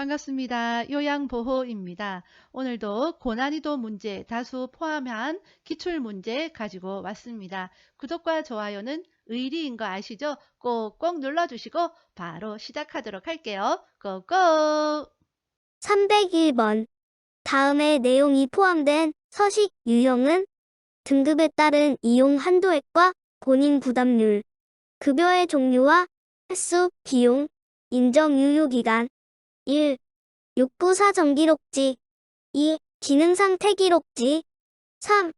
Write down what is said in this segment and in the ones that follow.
반갑습니다. 요양보호입니다. 오늘도 고난이도 문제 다수 포함한 기출문제 가지고 왔습니다. 구독과 좋아요는 의리인 거 아시죠? 꼭꼭 눌러주시고 바로 시작하도록 할게요. 고고! 301번. 다음의 내용이 포함된 서식 유형은 등급에 따른 이용 한도액과 본인 부담률, 급여의 종류와 횟수, 비용, 인정 유효기간. 1. 육부 사정 기록지. 2. 기능상 태기록지. 3.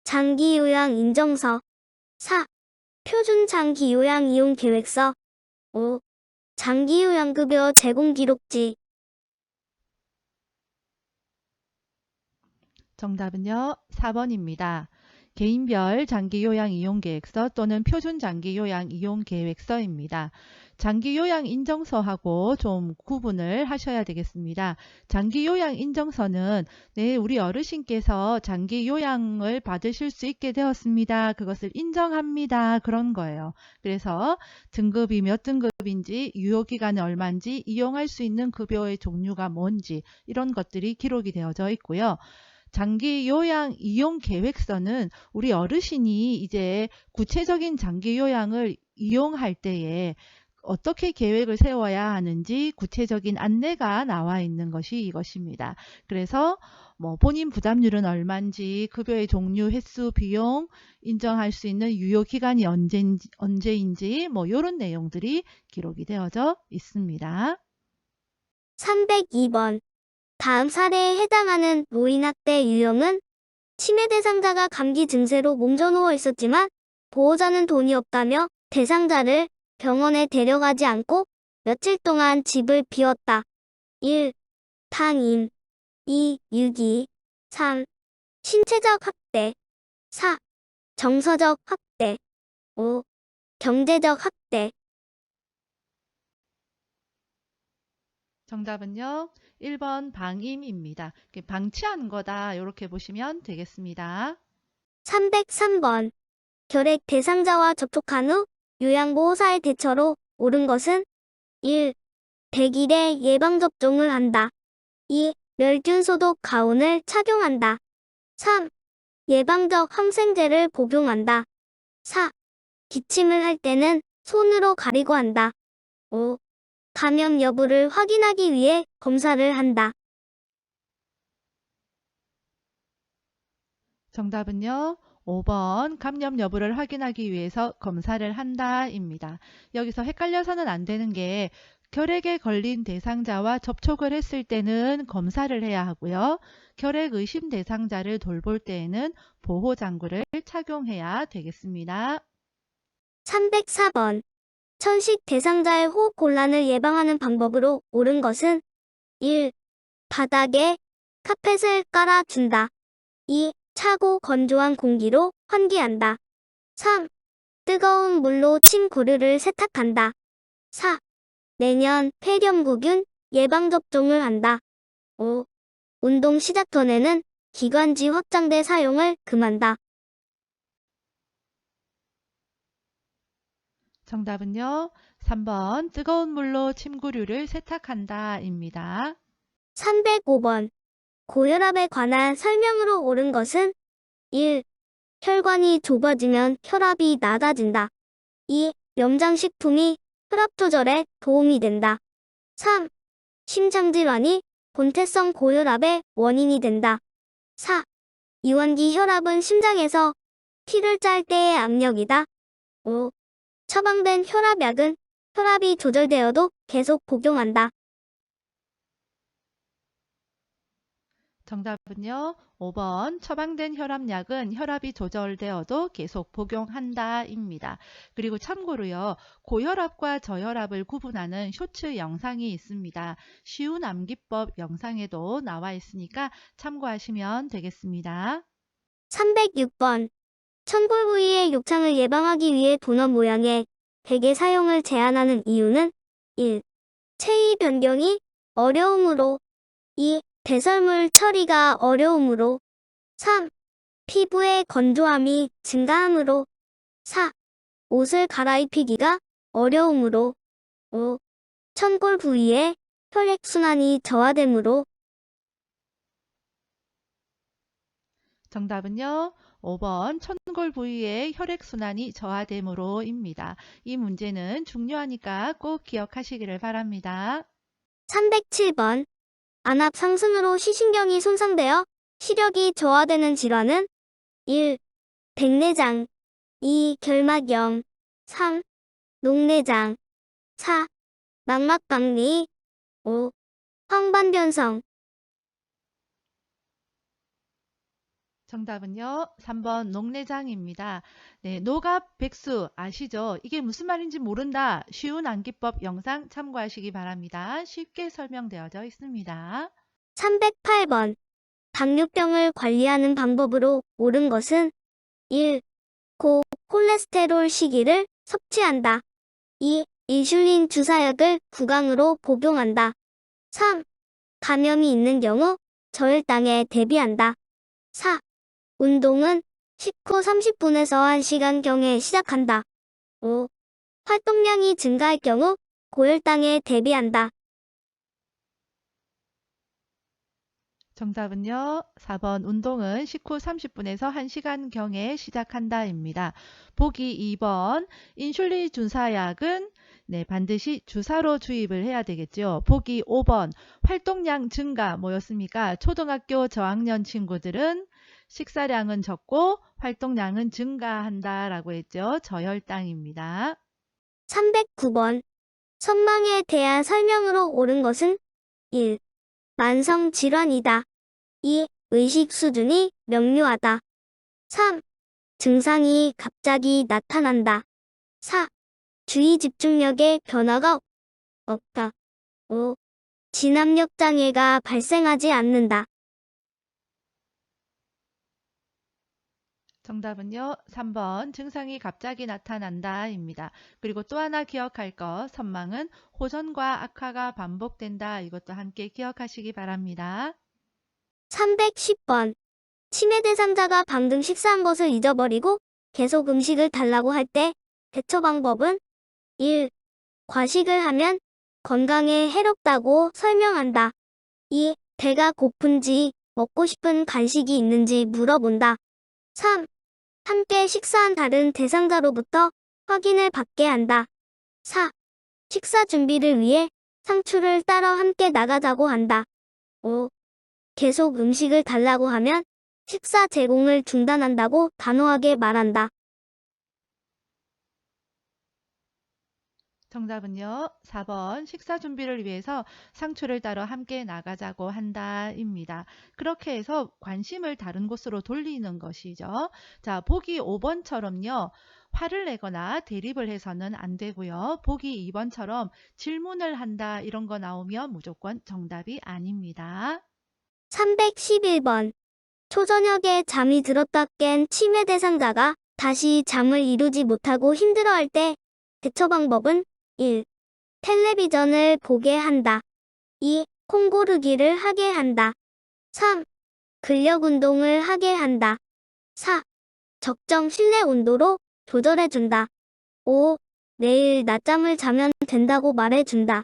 장기 요양 인정서. 4. 표준 장기 요양 이용 계획서. 5. 장기 요양 급여 제공 기록지. 정답은요, 4번입니다. 개인별 장기요양 이용계획서 또는 표준 장기요양 이용계획서입니다. 장기요양 인정서하고 좀 구분을 하셔야 되겠습니다. 장기요양 인정서는 우리 어르신께서 장기요양을 받으실 수 있게 되었습니다. 그것을 인정합니다. 그런 거예요. 그래서 등급이 몇 등급인지, 유효기간이 얼마인지, 이용할 수 있는 급여의 종류가 뭔지 이런 것들이 기록이 되어져 있고요. 장기 요양 이용 계획서는 우리 어르신이 이제 구체적인 장기 요양을 이용할 때에 어떻게 계획을 세워야 하는지 구체적인 안내가 나와 있는 것이 이것입니다. 그래서 본인 부담률은 얼마인지, 급여의 종류, 횟수, 비용, 인정할 수 있는 유효 기간이 언제인지 이런 내용들이 기록이 되어져 있습니다. 302번. 다음 사례에 해당하는 노인학대 유형은 치매 대상자가 감기 증세로 몸져 누워 있었지만 보호자는 돈이 없다며 대상자를 병원에 데려가지 않고 며칠 동안 집을 비웠다. 1. 방임. 2. 유기. 3. 신체적 학대. 4. 정서적 학대. 5. 경제적 학대. 정답은요, 1번 방임입니다. 방치한 거다, 이렇게 보시면 되겠습니다. 303번. 결핵 대상자와 접촉한 후 요양보호사의 대처로 옳은 것은 1. 100일에 예방접종을 한다. 2. 멸균 소독 가운을 착용한다. 3. 예방적 항생제를 복용한다. 4. 기침을 할 때는 손으로 가리고 한다. 5. 감염 여부를 확인하기 위해 검사를 한다. 정답은요, 5번 감염 여부를 확인하기 위해서 검사를 한다입니다. 여기서 헷갈려서는 안 되는 게 결핵에 걸린 대상자와 접촉을 했을 때는 검사를 해야 하고요. 결핵 의심 대상자를 돌볼 때에는 보호장구를 착용해야 되겠습니다. 304번. 천식 대상자의 호흡 곤란을 예방하는 방법으로 옳은 것은 1. 바닥에 카펫을 깔아준다. 2. 차고 건조한 공기로 환기한다. 3. 뜨거운 물로 침 고르를 세탁한다. 4. 내년 폐렴구균 예방접종을 한다. 5. 운동 시작 전에는 기관지 확장대 사용을 금한다. 정답은요, 3번 뜨거운 물로 침구류를 세탁한다입니다. 305번. 고혈압에 관한 설명으로 옳은 것은 1. 혈관이 좁아지면 혈압이 낮아진다. 2. 염장식품이 혈압 조절에 도움이 된다. 3. 심장질환이 본태성 고혈압의 원인이 된다. 4. 이완기 혈압은 심장에서 피를 짤 때의 압력이다. 5. 처방된 혈압약은 혈압이 조절되어도 계속 복용한다. 정답은요, 5번 처방된 혈압약은 혈압이 조절되어도 계속 복용한다입니다. 그리고 참고로요, 고혈압과 저혈압을 구분하는 쇼츠 영상이 있습니다. 쉬운 암기법 영상에도 나와 있으니까 참고하시면 되겠습니다. 306번. 천골 부위의 욕창을 예방하기 위해 도넛 모양의 베개 사용을 제한하는 이유는 1. 체위 변경이 어려우므로. 2. 배설물 처리가 어려우므로. 3. 피부의 건조함이 증가하므로. 4. 옷을 갈아입히기가 어려우므로. 5. 천골 부위에 혈액순환이 저하되므로. 정답은요. 5번 천골 부위의 혈액순환이 저하되므로입니다. 이 문제는 중요하니까 꼭 기억하시기를 바랍니다. 307번. 안압 상승으로 시신경이 손상되어 시력이 저하되는 질환은 1. 백내장 2. 결막염 3. 녹내장 4. 망막박리 5. 황반변성. 정답은요. 3번 녹내장입니다. 네, 녹압 백수 아시죠? 이게 무슨 말인지 모른다. 쉬운 암기법 영상 참고하시기 바랍니다. 쉽게 설명되어져 있습니다. 308번. 당뇨병을 관리하는 방법으로 옳은 것은 1. 콜레스테롤 시기를 섭취한다. 2. 인슐린 주사약을 구강으로 복용한다. 3. 감염이 있는 경우 저혈당에 대비한다. 4. 운동은 식후 30분에서 1시간경에 시작한다. 5. 활동량이 증가할 경우 고혈당에 대비한다. 정답은요. 4번 운동은 식후 30분에서 1시간경에 시작한다입니다. 보기 2번 인슐린 주사약은 네, 반드시 주사로 주입을 해야 되겠죠. 보기 5번 활동량 증가 뭐였습니까? 초등학교 저학년 친구들은 식사량은 적고 활동량은 증가한다라고 했죠. 저혈당입니다. 309번. 선망에 대한 설명으로 옳은 것은 1. 만성 질환이다. 2. 의식 수준이 명료하다. 3. 증상이 갑자기 나타난다. 4. 주의 집중력에 변화가 없다. 5. 진압력 장애가 발생하지 않는다. 정답은요. 3번 증상이 갑자기 나타난다입니다. 그리고 또 하나 기억할 것 선망은 호전과 악화가 반복된다. 이것도 함께 기억하시기 바랍니다. 310번. 치매 대상자가 방금 식사한 것을 잊어버리고 계속 음식을 달라고 할 때 대처 방법은 1. 과식을 하면 건강에 해롭다고 설명한다. 2. 배가 고픈지 먹고 싶은 간식이 있는지 물어본다. 3. 함께 식사한 다른 대상자로부터 확인을 받게 한다. 4. 식사 준비를 위해 상추를 따러 함께 나가자고 한다. 5. 계속 음식을 달라고 하면 식사 제공을 중단한다고 단호하게 말한다. 정답은요. 4번 식사 준비를 위해서 상추를 따러 함께 나가자고 한다입니다. 그렇게 해서 관심을 다른 곳으로 돌리는 것이죠. 자, 보기 5번처럼요. 화를 내거나 대립을 해서는 안 되고요. 보기 2번처럼 질문을 한다 이런 거 나오면 무조건 정답이 아닙니다. 311번. 초저녁에 잠이 들었다 깬 치매 대상자가 다시 잠을 이루지 못하고 힘들어할 때 대처 방법은 1. 텔레비전을 보게 한다. 2. 콩 고르기를 하게 한다. 3. 근력 운동을 하게 한다. 4. 적정 실내 온도로 조절해준다. 5. 내일 낮잠을 자면 된다고 말해준다.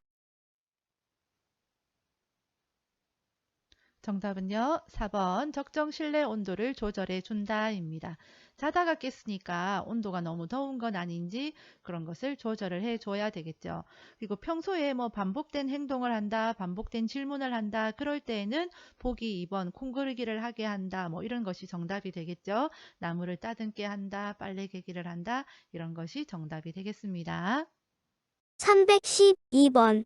정답은요. 4번 적정 실내 온도를 조절해 준다입니다. 자다가 깼으니까 온도가 너무 더운 건 아닌지 그런 것을 조절을 해 줘야 되겠죠. 그리고 평소에 뭐 반복된 행동을 한다, 반복된 질문을 한다, 그럴 때에는 보기 2번 콩고르기를 하게 한다, 뭐 이런 것이 정답이 되겠죠. 나무를 따듬게 한다, 빨래 개기를 한다, 이런 것이 정답이 되겠습니다. 312번.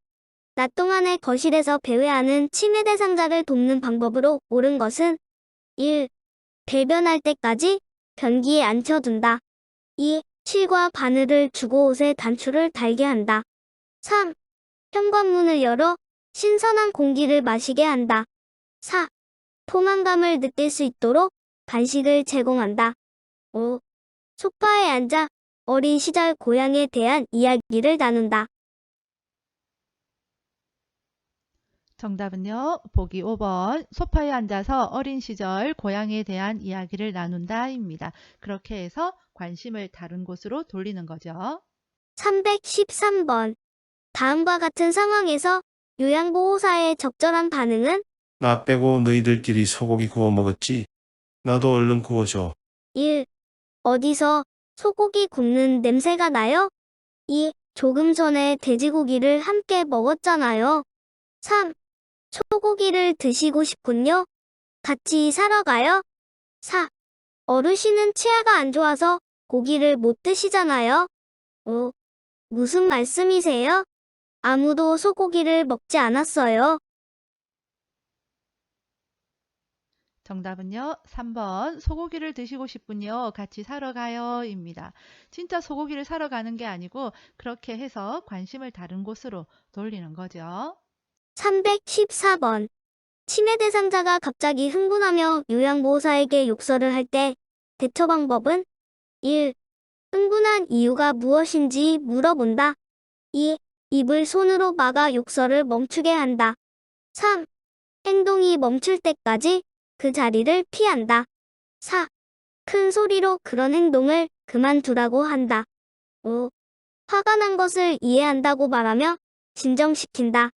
낮 동안에 거실에서 배회하는 치매 대상자를 돕는 방법으로 옳은 것은 1. 배변할 때까지 변기에 앉혀둔다. 2. 실과 바늘을 주고 옷에 단추를 달게 한다. 3. 현관문을 열어 신선한 공기를 마시게 한다. 4. 포만감을 느낄 수 있도록 간식을 제공한다. 5. 소파에 앉아 어린 시절 고향에 대한 이야기를 나눈다. 정답은요. 보기 5번 소파에 앉아서 어린 시절 고향에 대한 이야기를 나눈다입니다. 그렇게 해서 관심을 다른 곳으로 돌리는 거죠. 313번. 다음과 같은 상황에서 요양보호사의 적절한 반응은 나 빼고 너희들끼리 소고기 구워 먹었지? 나도 얼른 구워줘. 1. 어디서 소고기 굽는 냄새가 나요? 2. 조금 전에 돼지고기를 함께 먹었잖아요. 3. 소고기를 드시고 싶군요. 같이 사러 가요. 4. 어르신은 치아가 안 좋아서 고기를 못 드시잖아요. 5. 무슨 말씀이세요? 아무도 소고기를 먹지 않았어요. 정답은요. 3번 소고기를 드시고 싶군요. 같이 사러 가요 입니다. 진짜 소고기를 사러 가는 게 아니고 그렇게 해서 관심을 다른 곳으로 돌리는 거죠. 314번. 치매 대상자가 갑자기 흥분하며 요양보호사에게 욕설을 할 때 대처 방법은 1. 흥분한 이유가 무엇인지 물어본다. 2. 입을 손으로 막아 욕설을 멈추게 한다. 3. 행동이 멈출 때까지 그 자리를 피한다. 4. 큰 소리로 그런 행동을 그만두라고 한다. 5. 화가 난 것을 이해한다고 말하며 진정시킨다.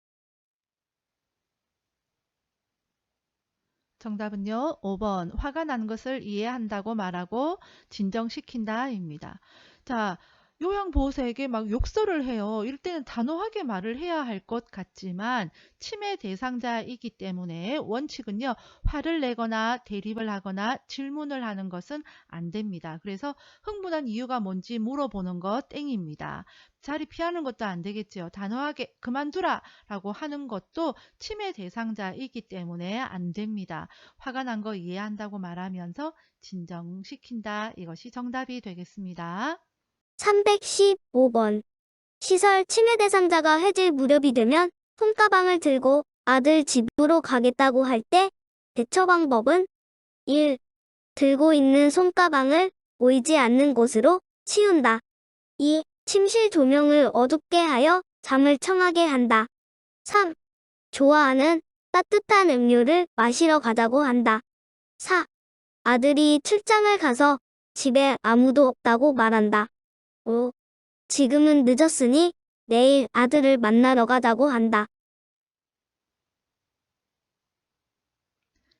정답은요. 5번 화가 난 것을 이해한다고 말하고 진정시킨다 입니다. 자, 요양보호사에게 막 욕설을 해요. 이럴 때는 단호하게 말을 해야 할 것 같지만 치매 대상자이기 때문에 원칙은요. 화를 내거나 대립을 하거나 질문을 하는 것은 안 됩니다. 그래서 흥분한 이유가 뭔지 물어보는 것 땡입니다. 자리 피하는 것도 안 되겠죠. 단호하게 그만두라 라고 하는 것도 치매 대상자이기 때문에 안 됩니다. 화가 난 거 이해한다고 말하면서 진정시킨다. 이것이 정답이 되겠습니다. 315번. 시설 치매 대상자가 해질 무렵이 되면 손가방을 들고 아들 집으로 가겠다고 할 때 대처 방법은 1. 들고 있는 손가방을 보이지 않는 곳으로 치운다. 2. 침실 조명을 어둡게 하여 잠을 청하게 한다. 3. 좋아하는 따뜻한 음료를 마시러 가자고 한다. 4. 아들이 출장을 가서 집에 아무도 없다고 말한다. 5. 지금은 늦었으니 내일 아들을 만나러 가자고 한다.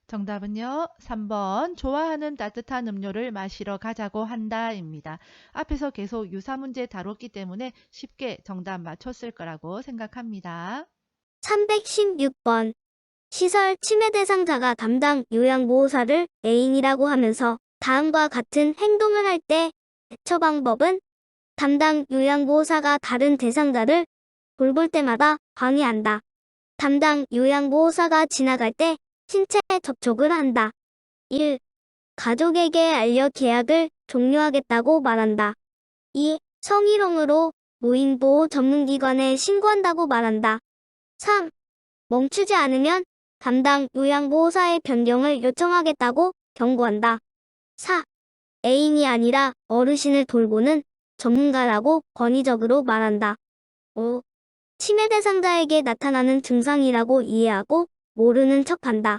정답은요. 3번 좋아하는 따뜻한 음료를 마시러 가자고 한다입니다. 앞에서 계속 유사 문제 다뤘기 때문에 쉽게 정답 맞췄을 거라고 생각합니다. 316번. 시설 치매 대상자가 담당 요양보호사를 애인이라고 하면서 다음과 같은 행동을 할 때 대처 방법은 담당 요양보호사가 다른 대상자를 돌볼 때마다 방해한다. 담당 요양보호사가 지나갈 때 신체 접촉을 한다. 1. 가족에게 알려 계약을 종료하겠다고 말한다. 2. 성희롱으로 노인보호 전문기관에 신고한다고 말한다. 3. 멈추지 않으면 담당 요양보호사의 변경을 요청하겠다고 경고한다. 4. 애인이 아니라 어르신을 돌보는 전문가라고 권위적으로 말한다. 5. 치매 대상자에게 나타나는 증상이라고 이해하고 모르는 척한다.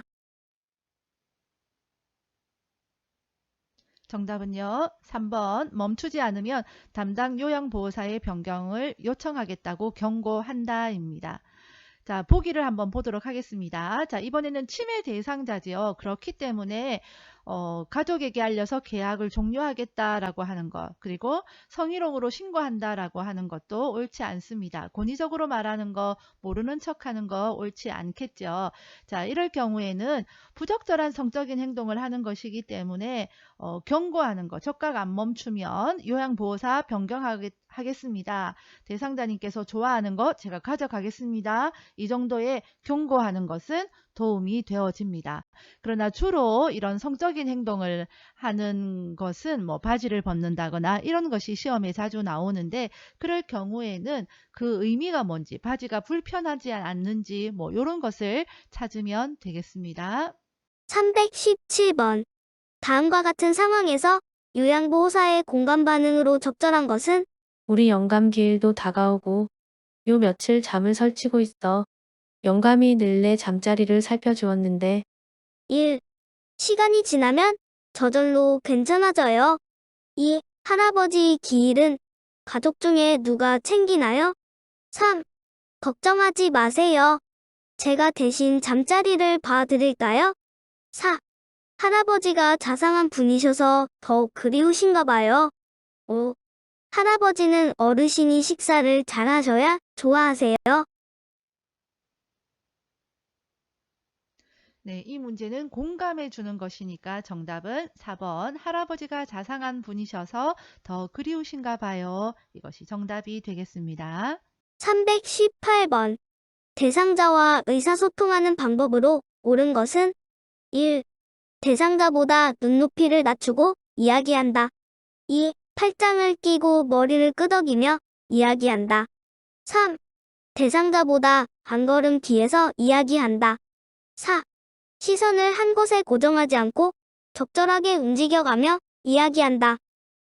정답은요. 3번 멈추지 않으면 담당 요양보호사의 변경을 요청하겠다고 경고한다입니다. 자, 보기를 한번 보도록 하겠습니다. 자, 이번에는 치매 대상자지요. 그렇기 때문에 가족에게 알려서 계약을 종료하겠다라고 하는 것, 그리고 성희롱으로 신고한다라고 하는 것도 옳지 않습니다. 권위적으로 말하는 거, 모르는 척하는 거 옳지 않겠죠. 자, 이럴 경우에는 부적절한 성적인 행동을 하는 것이기 때문에 경고하는 거, 적각 안 멈추면 요양보호사 변경하겠습니다. 대상자님께서 좋아하는 거 제가 가져가겠습니다. 이 정도의 경고하는 것은 도움이 되어집니다. 그러나 주로 이런 성적인 행동을 하는 것은 뭐 바지를 벗는다거나 이런 것이 시험에 자주 나오는데 그럴 경우에는 그 의미가 뭔지, 바지가 불편하지 않는지 뭐 이런 것을 찾으면 되겠습니다. 317번. 다음과 같은 상황에서 요양보호사의 공감 반응으로 적절한 것은 우리 영감 기일도 다가오고 요 며칠 잠을 설치고 있어. 영감이 늘 내 잠자리를 살펴주었는데 1. 시간이 지나면 저절로 괜찮아져요. 2. 할아버지 기일은 가족 중에 누가 챙기나요? 3. 걱정하지 마세요. 제가 대신 잠자리를 봐드릴까요? 4. 할아버지가 자상한 분이셔서 더욱 그리우신가 봐요. 5. 할아버지는 어르신이 식사를 잘 하셔야 좋아하세요. 네, 이 문제는 공감해 주는 것이니까 정답은 4번 할아버지가 자상한 분이셔서 더 그리우신가 봐요. 이것이 정답이 되겠습니다. 318번. 대상자와 의사소통하는 방법으로 옳은 것은 1. 대상자보다 눈높이를 낮추고 이야기한다. 2. 팔짱을 끼고 머리를 끄덕이며 이야기한다. 3. 대상자보다 한 걸음 뒤에서 이야기한다. 4. 시선을 한 곳에 고정하지 않고 적절하게 움직여가며 이야기한다.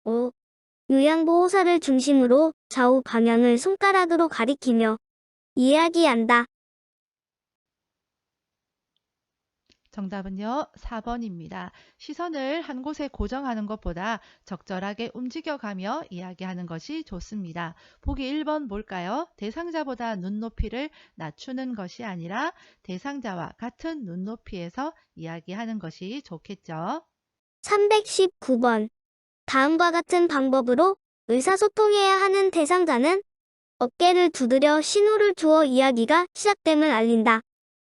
5. 요양보호사를 중심으로 좌우 방향을 손가락으로 가리키며 이야기한다. 정답은요, 4번입니다. 시선을 한 곳에 고정하는 것보다 적절하게 움직여가며 이야기하는 것이 좋습니다. 보기 1번 볼까요? 대상자보다 눈높이를 낮추는 것이 아니라 대상자와 같은 눈높이에서 이야기하는 것이 좋겠죠. 319번. 다음과 같은 방법으로 의사소통해야 하는 대상자는 어깨를 두드려 신호를 주어 이야기가 시작됨을 알린다.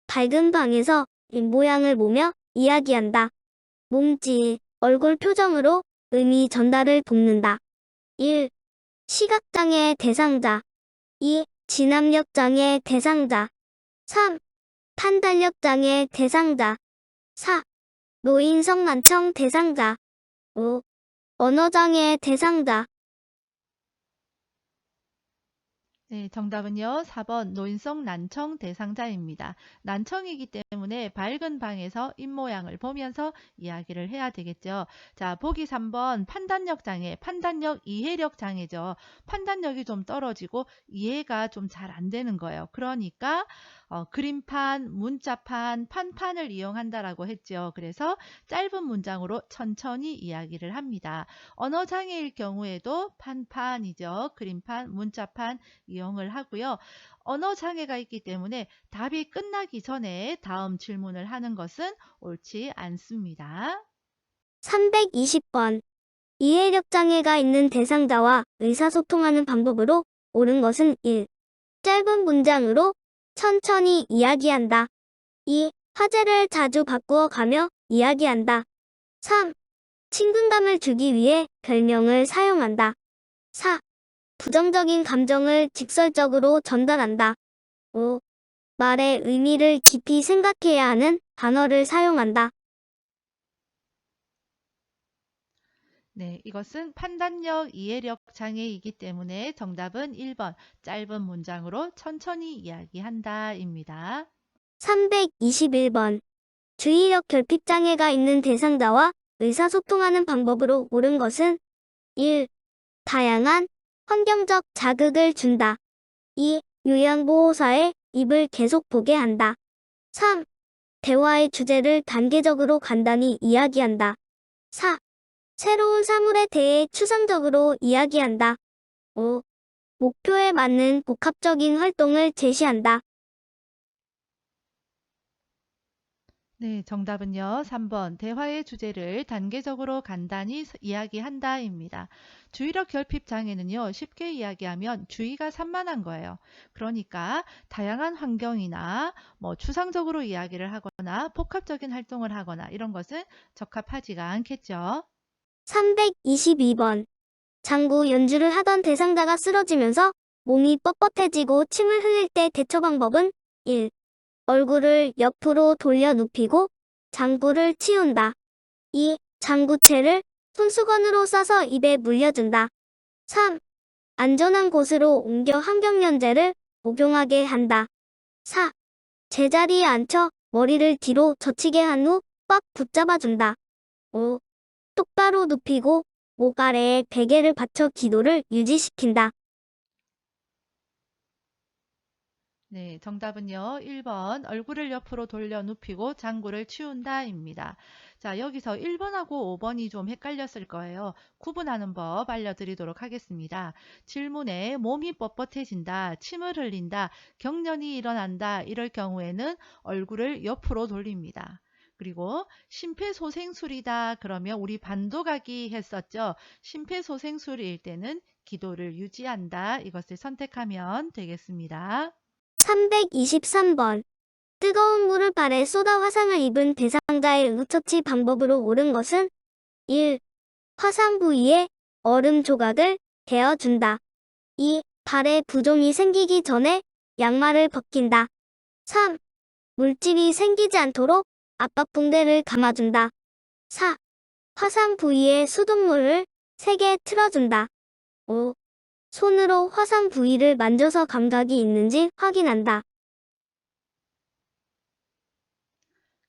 밝은 방에서 입모양을 보며 이야기한다. 몸짓, 얼굴 표정으로 의미 전달을 돕는다. 1. 시각장애 대상자. 2. 진압력장애 대상자. 3. 판단력장애 대상자. 4. 노인성 난청 대상자. 5. 언어장애 대상자. 네, 정답은요. 4번 노인성 난청 대상자입니다. 난청이기 때문에 밝은 방에서 입모양을 보면서 이야기를 해야 되겠죠. 자, 보기 3번 판단력 장애, 판단력 이해력 장애죠. 판단력이 좀 떨어지고 이해가 좀 잘 안 되는 거예요. 그러니까 그림판, 문자판, 판판을 이용한다라고 했죠. 그래서 짧은 문장으로 천천히 이야기를 합니다. 언어 장애일 경우에도 판판이죠. 그림판, 문자판 이용을 하고요. 언어 장애가 있기 때문에 답이 끝나기 전에 다음 질문을 하는 것은 옳지 않습니다. 320번. 이해력 장애가 있는 대상자와 의사소통하는 방법으로 옳은 것은 1. 짧은 문장으로 천천히 이야기한다. 2. 화제를 자주 바꾸어 가며 이야기한다. 3. 친근감을 주기 위해 별명을 사용한다. 4. 부정적인 감정을 직설적으로 전달한다. 5. 말의 의미를 깊이 생각해야 하는 단어를 사용한다. 네, 이것은 판단력, 이해력 장애이기 때문에 정답은 1번 짧은 문장으로 천천히 이야기한다입니다. 321번. 주의력 결핍 장애가 있는 대상자와 의사소통하는 방법으로 옳은 것은 1. 다양한 환경적 자극을 준다. 2. 요양보호사의 입을 계속 보게 한다. 3. 대화의 주제를 단계적으로 간단히 이야기한다. 4. 새로운 사물에 대해 추상적으로 이야기한다. 5. 목표에 맞는 복합적인 활동을 제시한다. 네, 정답은요. 3번 대화의 주제를 단계적으로 간단히 이야기한다입니다. 주의력 결핍 장애는요. 쉽게 이야기하면 주의가 산만한 거예요. 그러니까 다양한 환경이나 추상적으로 이야기를 하거나 복합적인 활동을 하거나 이런 것은 적합하지가 않겠죠. 322번. 장구 연주를 하던 대상자가 쓰러지면서 몸이 뻣뻣해지고 침을 흘릴 때 대처 방법은 1. 얼굴을 옆으로 돌려 눕히고 장구를 치운다. 2. 장구채를 손수건으로 싸서 입에 물려준다. 3. 안전한 곳으로 옮겨 환경연제를 복용하게 한다. 4. 제자리에 앉혀 머리를 뒤로 젖히게 한 후 꽉 붙잡아준다. 5. 똑바로 눕히고 목 아래에 베개를 받쳐 기도를 유지시킨다. 네, 정답은요. 1번 얼굴을 옆으로 돌려 눕히고 장구를 치운다입니다. 자, 여기서 1번하고 5번이 좀 헷갈렸을 거예요. 구분하는 법 알려드리도록 하겠습니다. 질문에 몸이 뻣뻣해진다, 침을 흘린다, 경련이 일어난다 이럴 경우에는 얼굴을 옆으로 돌립니다. 그리고 심폐소생술이다 그러면 우리 반도각이 했었죠. 심폐소생술일 때는 기도를 유지한다 이것을 선택하면 되겠습니다. 323번. 뜨거운 물을 발에 쏟아 화상을 입은 대상자의 응급처치 방법으로 옳은 것은 1. 화상 부위에 얼음 조각을 대어준다. 2. 발에 부종이 생기기 전에 양말을 벗긴다. 3. 물질이 생기지 않도록 압박붕대를 감아준다. 4. 화상 부위에 수돗물을 세게 틀어준다. 5. 손으로 화상 부위를 만져서 감각이 있는지 확인한다.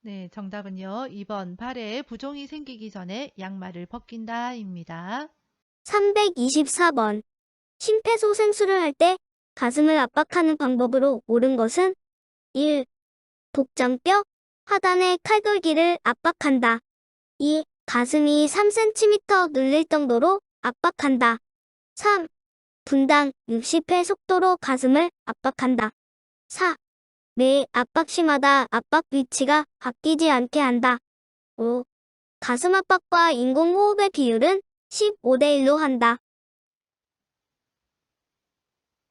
네, 정답은요. 2번 발에 부종이 생기기 전에 양말을 벗긴다입니다. 324번. 심폐소생술을 할 때 가슴을 압박하는 방법으로 옳은 것은 1. 복장뼈, 하단의 칼돌기를 압박한다. 2. 가슴이 3cm 눌릴 정도로 압박한다. 3. 분당 60회 속도로 가슴을 압박한다. 4. 매 압박시마다 압박 위치가 바뀌지 않게 한다. 5. 가슴 압박과 인공호흡의 비율은 15대 1로 한다.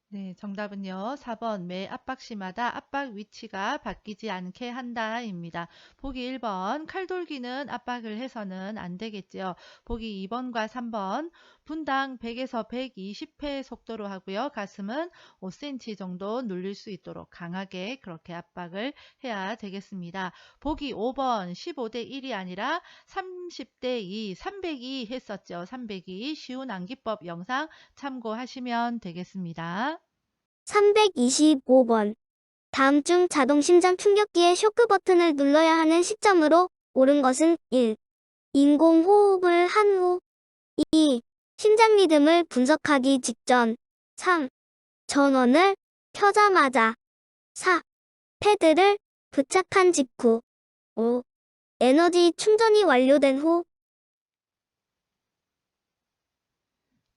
네, 정답은요. 4번 매 압박시마다 압박 위치가 바뀌지 않게 한다입니다. 보기 1번 칼돌기는 압박을 해서는 안 되겠죠. 보기 2번과 3번 분당 100에서 120회 속도로 하고요. 가슴은 5cm 정도 눌릴 수 있도록 강하게 그렇게 압박을 해야 되겠습니다. 보기 5번 15대 1이 아니라 30대 2, 302 했었죠. 302 쉬운 암기법 영상 참고하시면 되겠습니다. 325번. 다음 중 자동 심장 충격기의 쇼크 버튼을 눌러야 하는 시점으로 옳은 것은 1. 인공호흡을 한 후. 2. 심장 리듬을 분석하기 직전. 3. 전원을 켜자마자. 4. 패드를 부착한 직후. 5. 에너지 충전이 완료된 후.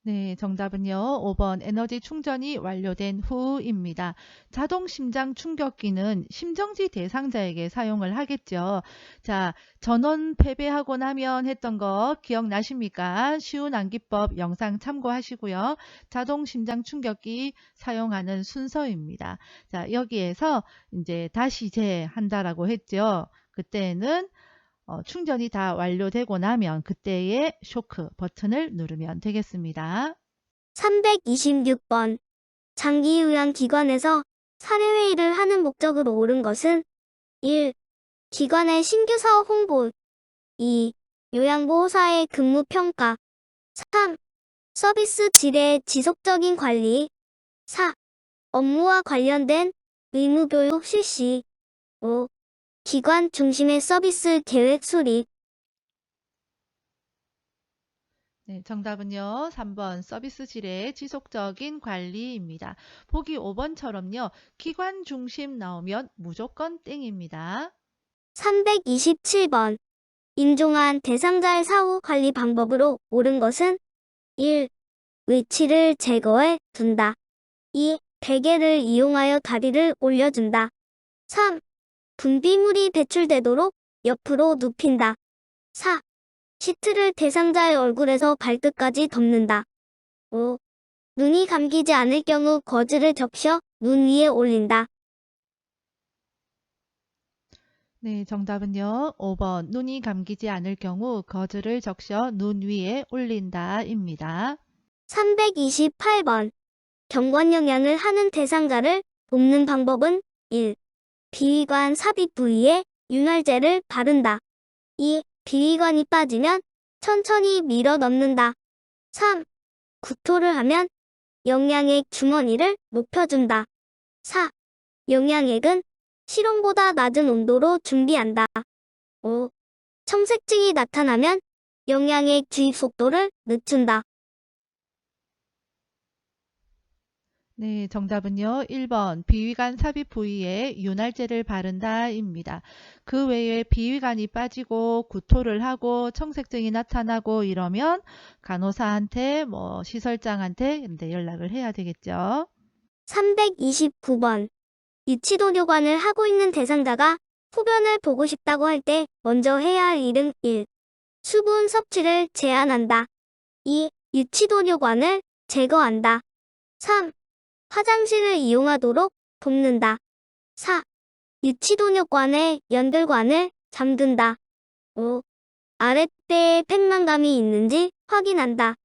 네, 정답은요. 5번 에너지 충전이 완료된 후입니다. 자동 심장 충격기는 심정지 대상자에게 사용을 하겠죠. 자, 전원 패배하고 나면 했던 거 기억나십니까? 쉬운 암기법 영상 참고하시고요. 자동 심장 충격기 사용하는 순서입니다. 자, 여기에서 이제 다시 재한다라고 했죠. 그때는 충전이 다 완료되고 나면 그때의 쇼크 버튼을 누르면 되겠습니다. 326번. 장기요양기관에서 사례회의를 하는 목적으로 옳은 것은 1. 기관의 신규 사업 홍보. 2. 요양보호사의 근무 평가. 3. 서비스 질의 지속적인 관리. 4. 업무와 관련된 의무 교육 실시. 5. 기관 중심의 서비스 계획 수립. 네, 정답은요. 3번 서비스 질의 지속적인 관리입니다. 보기 5번처럼요. 기관 중심 나오면 무조건 땡입니다. 327번. 인종한 대상자의 사후 관리 방법으로 옳은 것은 1. 위치를 제거해 둔다. 2. 베개를 이용하여 다리를 올려준다. 3. 분비물이 배출되도록 옆으로 눕힌다. 4. 시트를 대상자의 얼굴에서 발끝까지 덮는다. 5. 눈이 감기지 않을 경우 거즈를 적셔 눈 위에 올린다. 네, 정답은요. 5번 눈이 감기지 않을 경우 거즈를 적셔 눈 위에 올린다입니다. 328번. 경관 영양을 하는 대상자를 돕는 방법은 1. 비위관 삽입 부위에 윤활제를 바른다. 2. 비위관이 빠지면 천천히 밀어 넣는다. 3. 구토를 하면 영양액 주머니를 높여준다. 4. 영양액은 실온보다 낮은 온도로 준비한다. 5. 청색증이 나타나면 영양액 주입 속도를 늦춘다. 네, 정답은요. 1번 비위관 삽입 부위에 윤활제를 바른다입니다. 그 외에 비위관이 빠지고 구토를 하고 청색증이 나타나고 이러면 간호사한테 시설장한테 근데 연락을 해야 되겠죠. 329번. 유치도뇨관을 하고 있는 대상자가 소변을 보고 싶다고 할 때 먼저 해야 할 일은 1. 수분 섭취를 제한한다. 2. 유치도뇨관을 제거한다. 3. 화장실을 이용하도록 돕는다. 4. 유치도뇨관의 연결관을 잠든다. 5. 아랫배에 팽만감이 있는지 확인한다.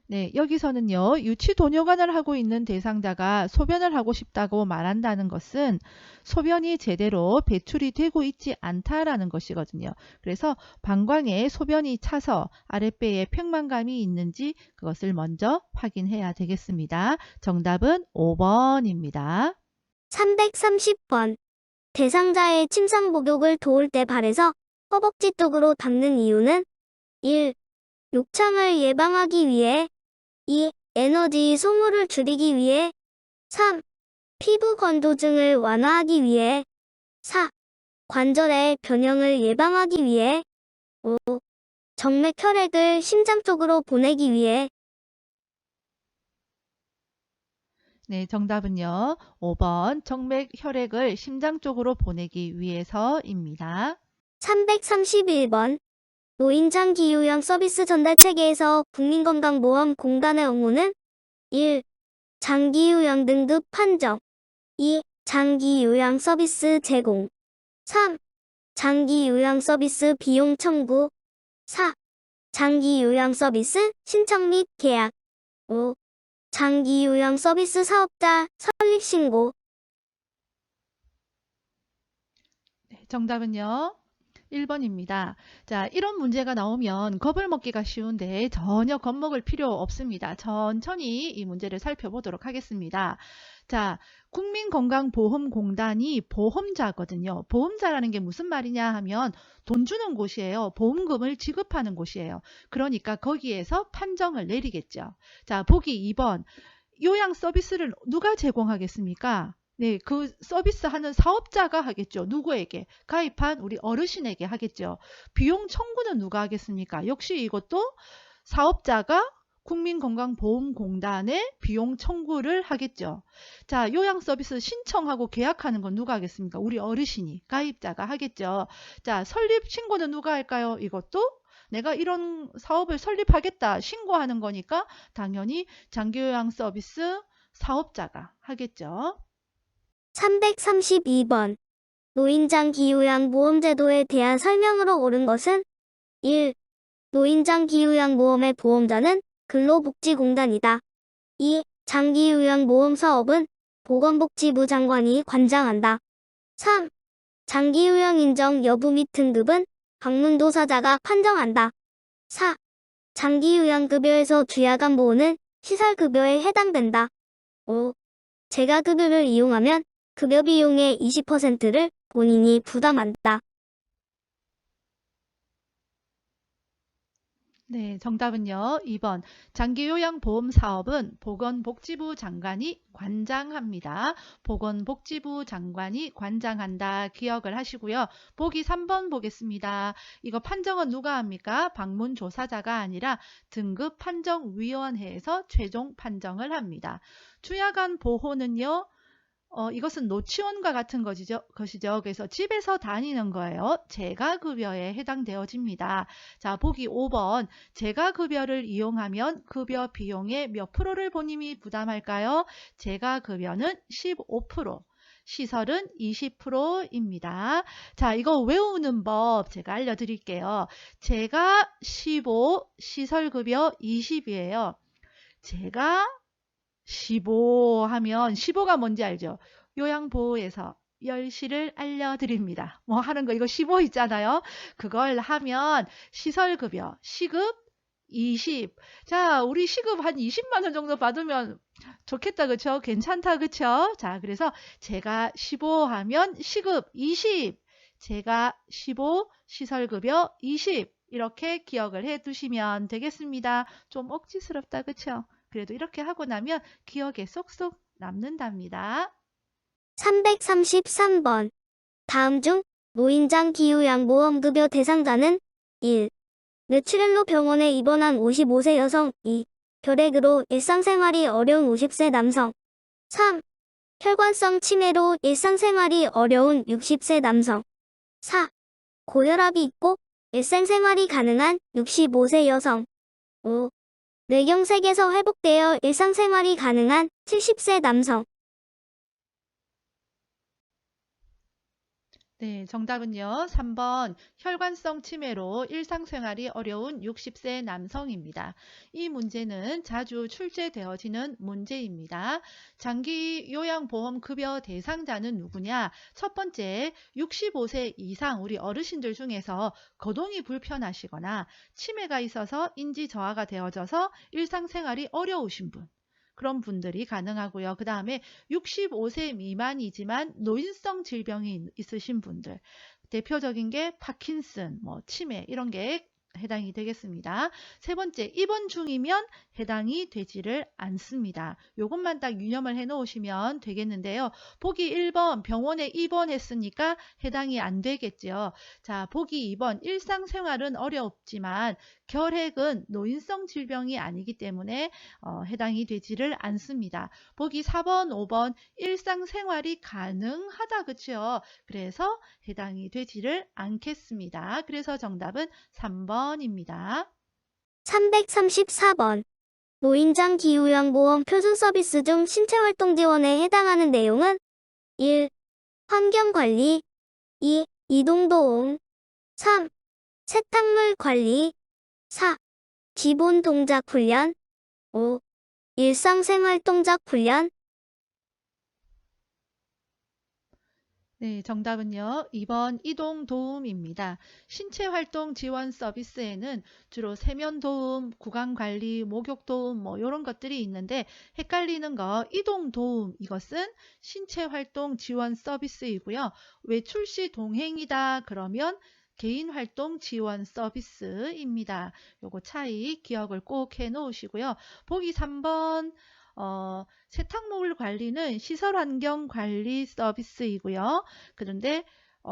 네, 여기서는요, 유치도뇨관을 하고 있는 대상자가 소변을 하고 싶다고 말한다는 것은 소변이 제대로 배출이 되고 있지 않다라는 것이거든요. 그래서 방광에 소변이 차서 아랫배에 팽만감이 있는지 그것을 먼저 확인해야 되겠습니다. 정답은 5번입니다. 330번. 대상자의 침상 목욕을 도울 때 발에서 허벅지 쪽으로 닿는 이유는 1. 욕창을 예방하기 위해 2. 에너지 소모를 줄이기 위해 3. 피부 건조증을 완화하기 위해 4. 관절의 변형을 예방하기 위해 5. 정맥 혈액을 심장 쪽으로 보내기 위해. 네, 정답은요. 5번 정맥 혈액을 심장 쪽으로 보내기 위해서입니다. 331번. 노인장기요양 서비스 전달 체계에서 국민건강보험공단의 업무는 1. 장기요양 등급 판정 2. 장기요양 서비스 제공 3. 장기요양 서비스 비용 청구 4. 장기요양 서비스 신청 및 계약 5. 장기요양 서비스 사업자 설립 신고. 네, 정답은요. 1번입니다. 자, 이런 문제가 나오면 겁을 먹기가 쉬운데 전혀 겁먹을 필요 없습니다. 천천히 이 문제를 살펴보도록 하겠습니다. 자, 국민건강보험공단이 보험자거든요. 보험자라는 게 무슨 말이냐 하면 돈 주는 곳이에요. 보험금을 지급하는 곳이에요. 그러니까 거기에서 판정을 내리겠죠. 자, 보기 2번. 요양 서비스를 누가 제공하겠습니까? 네, 그 서비스 하는 사업자가 하겠죠. 누구에게? 가입한 우리 어르신에게 하겠죠. 비용 청구는 누가 하겠습니까? 역시 이것도 사업자가 국민건강보험공단에 비용 청구를 하겠죠. 자, 요양 서비스 신청하고 계약하는 건 누가 하겠습니까? 우리 어르신이, 가입자가 하겠죠. 자, 설립 신고는 누가 할까요? 이것도 내가 이런 사업을 설립하겠다 신고하는 거니까 당연히 장기요양 서비스 사업자가 하겠죠. 332번. 노인장기요양보험제도에 대한 설명으로 옳은 것은 1. 노인장기요양보험의 보험자는 근로복지공단이다. 2. 장기요양보험 사업은 보건복지부 장관이 관장한다. 3. 장기요양 인정 여부 및 등급은 방문도사자가 판정한다. 4. 장기요양급여에서 주야간 보호는 시설급여에 해당된다. 5. 재가급여를 이용하면 급여 비용의 20%를 본인이 부담한다. 네, 정답은요. 2번. 장기요양보험 사업은 보건복지부 장관이 관장합니다. 보건복지부 장관이 관장한다. 기억을 하시고요. 보기 3번 보겠습니다. 이거 판정은 누가 합니까? 방문조사자가 아니라 등급판정위원회에서 최종 판정을 합니다. 주야간 보호는요. 이것은 노치원과 같은 것이죠. 그래서 집에서 다니는 거예요. 재가급여에 해당되어집니다. 자, 보기 5번. 재가급여를 이용하면 급여 비용의 몇 프로를 본인이 부담할까요? 재가급여는 15%. 시설은 20%입니다. 자, 이거 외우는 법 제가 알려드릴게요. 재가 15, 시설급여 20이에요. 제가 15 하면 15가 뭔지 알죠? 요양보호에서 10시를 알려드립니다. 뭐 하는 거 이거 15 있잖아요. 그걸 하면 시설급여, 시급 20. 자, 우리 시급 한 20만 원 정도 받으면 좋겠다. 그쵸? 괜찮다. 그쵸? 자, 그래서 제가 15 하면 시급 20. 제가 15, 시설급여 20. 이렇게 기억을 해 두시면 되겠습니다. 좀 억지스럽다, 그쵸? 그래도 이렇게 하고 나면 기억에 쏙쏙 남는답니다. 333번. 다음 중 노인장 기요양보험급여 대상자는 1. 뇌출혈로 병원에 입원한 55세 여성. 2. 결핵으로 일상생활이 어려운 50세 남성. 3. 혈관성 치매로 일상생활이 어려운 60세 남성. 4. 고혈압이 있고 일상생활이 가능한 65세 여성. 5. 뇌경색에서 회복되어 일상생활이 가능한 70세 남성. 네, 정답은요. 3번 혈관성 치매로 일상생활이 어려운 60세 남성입니다. 이 문제는 자주 출제되어지는 문제입니다. 장기 요양보험 급여 대상자는 누구냐? 첫 번째, 65세 이상 우리 어르신들 중에서 거동이 불편하시거나 치매가 있어서 인지 저하가 되어져서 일상생활이 어려우신 분. 그런 분들이 가능하고요. 그 다음에 65세 미만이지만 노인성 질병이 있으신 분들. 대표적인 게 파킨슨, 치매 이런 게 해당이 되겠습니다. 세 번째, 입원 중이면 해당이 되지를 않습니다. 요것만 딱 유념을 해 놓으시면 되겠는데요. 보기 1번 병원에 입원했으니까 해당이 안 되겠죠. 자, 보기 2번 일상생활은 어렵지만 결핵은 노인성 질병이 아니기 때문에 해당이 되지를 않습니다. 보기 4번, 5번 일상생활이 가능하다, 그치요? 그래서 해당이 되지를 않겠습니다. 그래서 정답은 3번입니다. 334번. 노인장 기요양보험 표준 서비스 중 신체활동 지원에 해당하는 내용은 1. 환경관리. 2. 이동도움. 3. 세탁물 관리. 4. 기본 동작 훈련. 5. 일상생활 동작 훈련. 네, 정답은요. 2번 이동도움입니다. 신체활동 지원 서비스에는 주로 세면도움, 구강관리, 목욕도움 이런 것들이 있는데 헷갈리는 거 이동도움 이것은 신체활동 지원 서비스이고요. 외출 시 동행이다 그러면 개인활동 지원 서비스입니다. 요거 차이 기억을 꼭 해 놓으시고요. 보기 3번 세탁물 관리는 시설환경 관리 서비스이고요. 그런데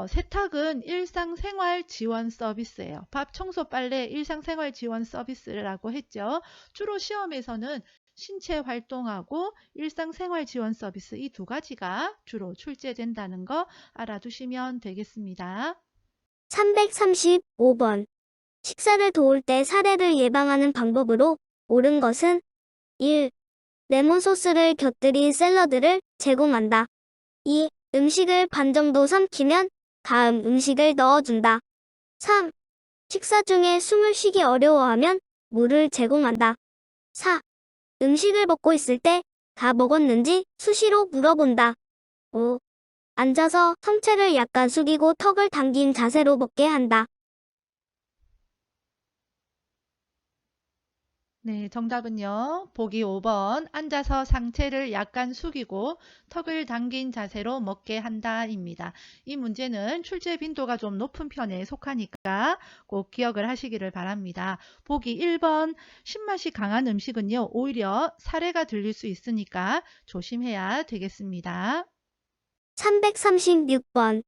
세탁은 일상생활 지원 서비스예요. 밥, 청소, 빨래 일상생활 지원 서비스라고 했죠. 주로 시험에서는 신체 활동하고 일상생활 지원 서비스 이 두 가지가 주로 출제된다는 거 알아두시면 되겠습니다. 335번. 식사를 도울 때 사례를 예방하는 방법으로 옳은 것은 1. 레몬 소스를 곁들인 샐러드를 제공한다. 2. 음식을 반 정도 삼키면 다음 음식을 넣어준다. 3. 식사 중에 숨을 쉬기 어려워하면 물을 제공한다. 4. 음식을 먹고 있을 때 다 먹었는지 수시로 물어본다. 5. 앉아서 성체를 약간 숙이고 턱을 당긴 자세로 먹게 한다. 네, 정답은요. 보기 5번 앉아서 상체를 약간 숙이고 턱을 당긴 자세로 먹게 한다입니다. 이 문제는 출제 빈도가 좀 높은 편에 속하니까 꼭 기억을 하시기를 바랍니다. 보기 1번 신맛이 강한 음식은요. 오히려 사례가 들릴 수 있으니까 조심해야 되겠습니다. 336번.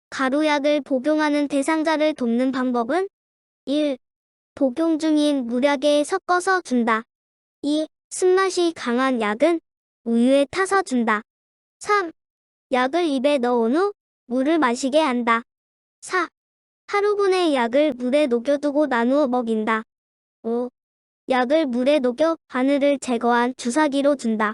가루약을 복용하는 대상자를 돕는 방법은 1. 복용 중인 물약에 섞어서 준다. 2. 쓴맛이 강한 약은 우유에 타서 준다. 3. 약을 입에 넣은 후 물을 마시게 한다. 4. 하루분의 약을 물에 녹여두고 나누어 먹인다. 5. 약을 물에 녹여 바늘을 제거한 주사기로 준다.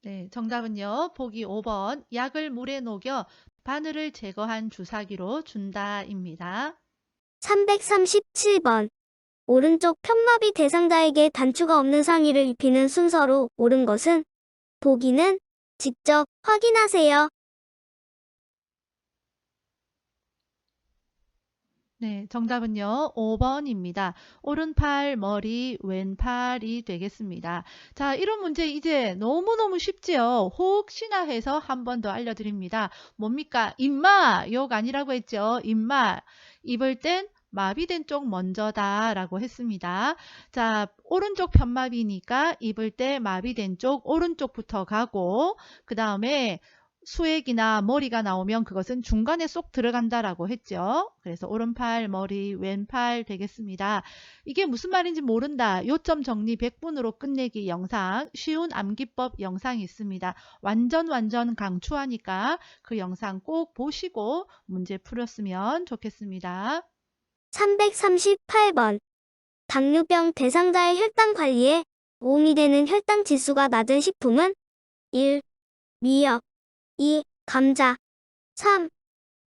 네, 정답은요. 보기 5번 약을 물에 녹여 바늘을 제거한 주사기로 준다입니다. 337번. 오른쪽 편마비 대상자에게 단추가 없는 상의를 입히는 순서로 옳은 것은 보기는 직접 확인하세요. 네, 정답은요, 5번입니다. 오른팔, 머리, 왼팔이 되겠습니다. 자, 이런 문제 이제 너무너무 쉽지요? 혹시나 해서 한 번 더 알려드립니다. 뭡니까? 임마! 욕 아니라고 했죠? 임마! 입을 땐 마비된 쪽 먼저다 라고 했습니다. 자, 오른쪽 편마비니까 입을 때 마비된 쪽 오른쪽부터 가고, 그 다음에 수액이나 머리가 나오면 그것은 중간에 쏙 들어간다라고 했죠. 그래서 오른팔, 머리, 왼팔 되겠습니다. 이게 무슨 말인지 모른다. 요점 정리 100분으로 끝내기 영상, 쉬운 암기법 영상이 있습니다. 완전 강추하니까 그 영상 꼭 보시고 문제 풀었으면 좋겠습니다. 338번. 당뇨병 대상자의 혈당 관리에 도움이 되는 혈당 지수가 낮은 식품은 1. 미역 2. 감자 3.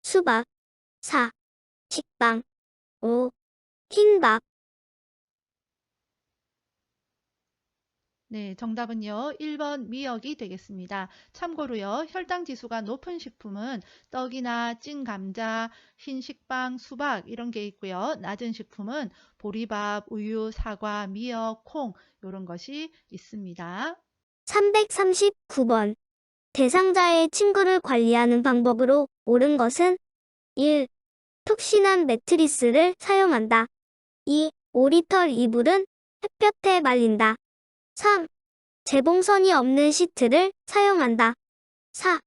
수박 4. 식빵 5. 흰밥. 네, 정답은요. 1번 미역이 되겠습니다. 참고로요. 혈당 지수가 높은 식품은 떡이나 찐 감자, 흰 식빵, 수박 이런 게 있고요. 낮은 식품은 보리밥, 우유, 사과, 미역, 콩 이런 것이 있습니다. 339번. 대상자의 침구를 관리하는 방법으로 옳은 것은 1. 푹신한 매트리스를 사용한다. 2. 오리털 이불은 햇볕에 말린다. 3. 재봉선이 없는 시트를 사용한다. 4.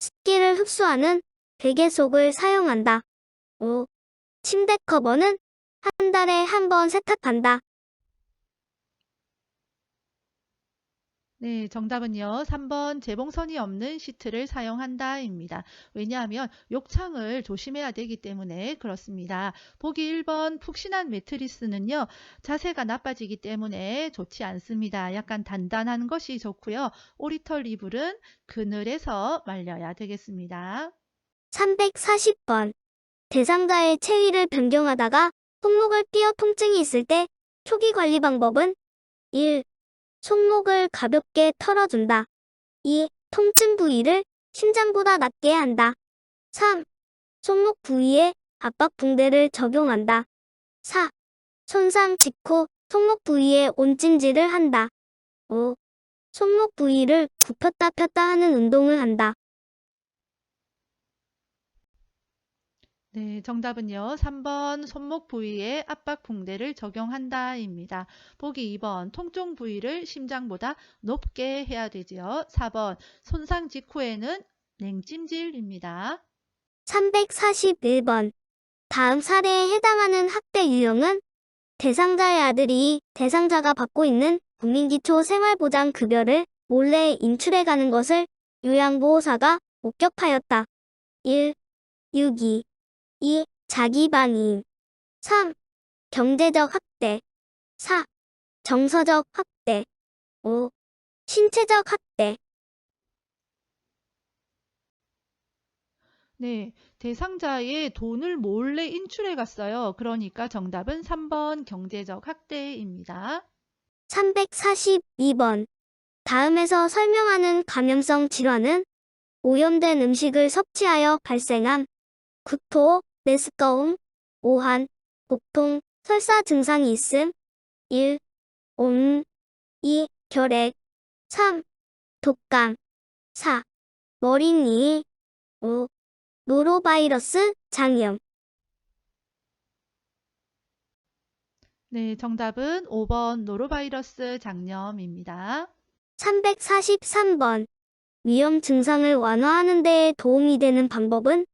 습기를 흡수하는 베개속을 사용한다. 5. 침대 커버는 한 달에 한 번 세탁한다. 네, 정답은요. 3번 재봉선이 없는 시트를 사용한다입니다. 왜냐하면 욕창을 조심해야 되기 때문에 그렇습니다. 보기 1번 푹신한 매트리스는요. 자세가 나빠지기 때문에 좋지 않습니다. 약간 단단한 것이 좋고요. 오리털 이불은 그늘에서 말려야 되겠습니다. 340번. 대상자의 체위를 변경하다가 손목을 삐어 통증이 있을 때 초기 관리 방법은 1. 손목을 가볍게 털어준다. 2. 통증 부위를 심장보다 낮게 한다. 3. 손목 부위에 압박 붕대를 적용한다. 4. 손상 직후 손목 부위에 온찜질을 한다. 5. 손목 부위를 굽혔다 폈다 하는 운동을 한다. 네, 정답은요. 3번 손목 부위에 압박 붕대를 적용한다입니다. 보기 2번 통증 부위를 심장보다 높게 해야 되지요. 4번 손상 직후에는 냉찜질입니다. 341번. 다음 사례에 해당하는 학대 유형은 대상자의 아들이 대상자가 받고 있는 국민기초생활보장급여를 몰래 인출해가는 것을 요양보호사가 목격하였다. 1. 유기 2. 자기방임 3. 경제적 학대 4. 정서적 학대 5. 신체적 학대. 네, 대상자의 돈을 몰래 인출해 갔어요. 그러니까 정답은 3번 경제적 학대입니다. 342번. 다음에서 설명하는 감염성 질환은 오염된 음식을 섭취하여 발생함. 구토, 메스꺼움, 오한, 복통, 설사 증상이 있음. 1. 옴 2. 결핵 3. 독감 4. 머리니 5. 노로바이러스 장염. 네, 정답은 5번 노로바이러스 장염입니다. 343번. 위험 증상을 완화하는 데 도움이 되는 방법은